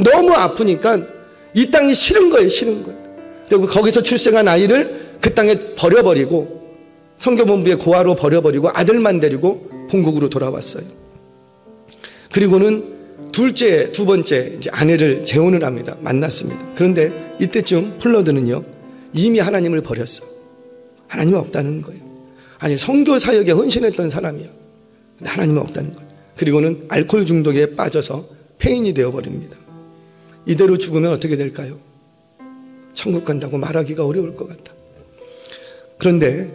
너무 아프니까 이 땅이 싫은 거예요. 그리고 거기서 출생한 아이를 그 땅에 버려버리고 선교본부의 고아로 버려버리고 아들만 데리고 본국으로 돌아왔어요. 그리고는 두 번째 이제 아내를 재혼을 합니다. 만났습니다. 그런데 이때쯤 플러드는요 이미 하나님을 버렸어. 하나님이 없다는 거예요. 아니 선교 사역에 헌신했던 사람이야. 근데 하나님이 없다는 거예요. 그리고는 알코올 중독에 빠져서 폐인이 되어버립니다. 이대로 죽으면 어떻게 될까요? 천국 간다고 말하기가 어려울 것 같다. 그런데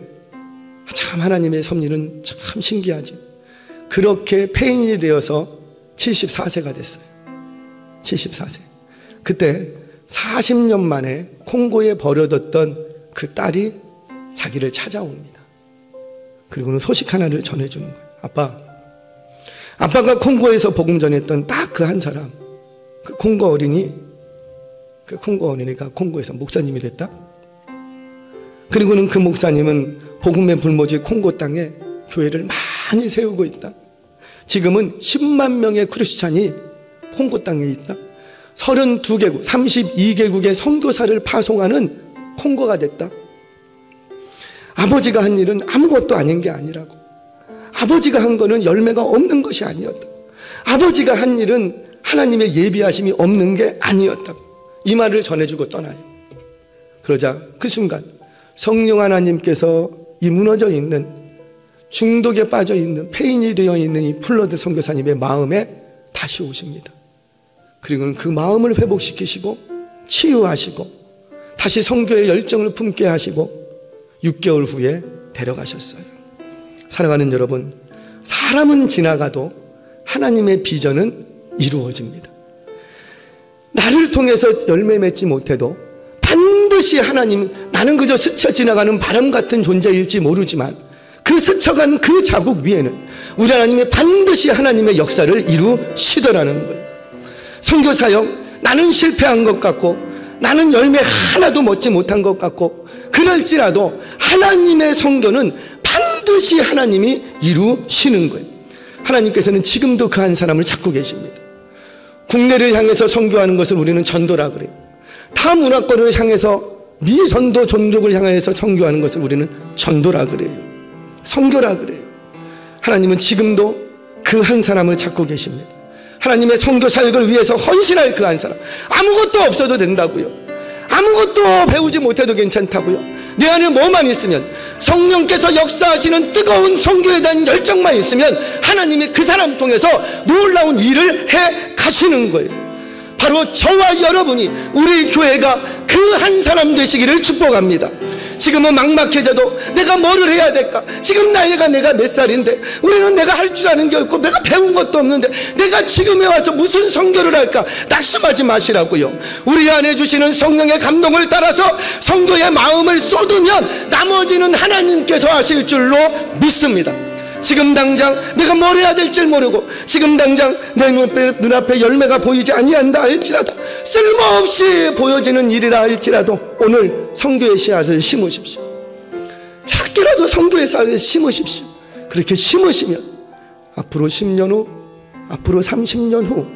참 하나님의 섭리는 참 신기하죠. 그렇게 폐인이 되어서 74세가 됐어요. 74세. 그때 40년 만에 콩고에 버려뒀던 그 딸이 자기를 찾아옵니다. 그리고는 소식 하나를 전해주는 거예요. 아빠가 콩고에서 복음 전했던 딱 그 한 사람, 그 콩고 어린이가 콩고에서 목사님이 됐다. 그리고는 그 목사님은 복음의 불모지 콩고 땅에 교회를 많이 세우고 있다. 지금은 10만 명의 크리스찬이 콩고 땅에 있다. 32개국, 32개국의 선교사를 파송하는 콩고가 됐다. 아버지가 한 일은 아무것도 아닌 게 아니라고. 아버지가 한 거는 열매가 없는 것이 아니었다. 아버지가 한 일은 하나님의 예비하심이 없는 게 아니었다. 이 말을 전해주고 떠나요. 그러자 그 순간 성령 하나님께서 이 무너져 있는, 중독에 빠져 있는, 폐인이 되어 있는 이 플러드 선교사님의 마음에 다시 오십니다. 그리고 그 마음을 회복시키시고 치유하시고 다시 선교의 열정을 품게 하시고 6개월 후에 데려가셨어요. 사랑하는 여러분, 사람은 지나가도 하나님의 비전은 이루어집니다. 나를 통해서 열매 맺지 못해도 반드시 하나님, 나는 그저 스쳐 지나가는 바람 같은 존재일지 모르지만 그 스쳐간 그 자국 위에는 우리 하나님이 반드시 하나님의 역사를 이루시더라는 거예요. 선교사역, 나는 실패한 것 같고 나는 열매 하나도 먹지 못한 것 같고 그럴지라도 하나님의 선교는 반드시 하나님이 이루시는 거예요. 하나님께서는 지금도 그 한 사람을 찾고 계십니다. 국내를 향해서 선교하는 것을 우리는 전도라 그래요. 타 문화권을 향해서 미전도 종족을 향해서 선교하는 것을 우리는 전도라 그래요. 선교라 그래요. 하나님은 지금도 그 한 사람을 찾고 계십니다. 하나님의 선교 사역을 위해서 헌신할 그 한 사람, 아무것도 없어도 된다고요. 아무것도 배우지 못해도 괜찮다고요. 내 안에 뭐만 있으면, 성령께서 역사하시는 뜨거운 선교에 대한 열정만 있으면 하나님이 그 사람 통해서 놀라운 일을 해 가시는 거예요. 바로 저와 여러분이, 우리 교회가 그 한 사람 되시기를 축복합니다. 지금은 막막해져도 내가 뭐를 해야 될까? 지금 나이가 내가 몇 살인데, 우리는 내가 할 줄 아는 게 없고 내가 배운 것도 없는데 내가 지금에 와서 무슨 선교를 할까? 낙심하지 마시라고요. 우리 안에 주시는 성령의 감동을 따라서 선교의 마음을 쏟으면 나머지는 하나님께서 하실 줄로 믿습니다. 지금 당장 내가 뭘 해야 될지 모르고, 지금 당장 내 눈앞에 열매가 보이지 아니한다 할지라도, 쓸모없이 보여지는 일이라 할지라도 오늘 선교의 씨앗을 심으십시오. 작게라도 선교의 씨앗을 심으십시오. 그렇게 심으시면 앞으로 10년 후, 앞으로 30년 후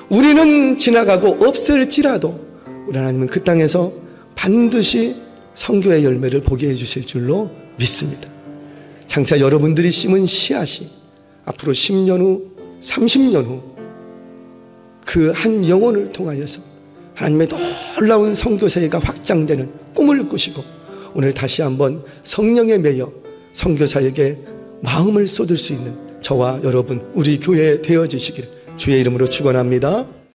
우리는 지나가고 없을지라도 우리 하나님은 그 땅에서 반드시 선교의 열매를 보게 해주실 줄로 믿습니다. 장차 여러분들이 심은 씨앗이 앞으로 10년 후, 30년 후 그 한 영혼을 통하여서 하나님의 놀라운 선교 사역가 확장되는 꿈을 꾸시고, 오늘 다시 한번 성령에 매여 선교 사역에 마음을 쏟을 수 있는 저와 여러분, 우리 교회 되어지시기를 주의 이름으로 축원합니다.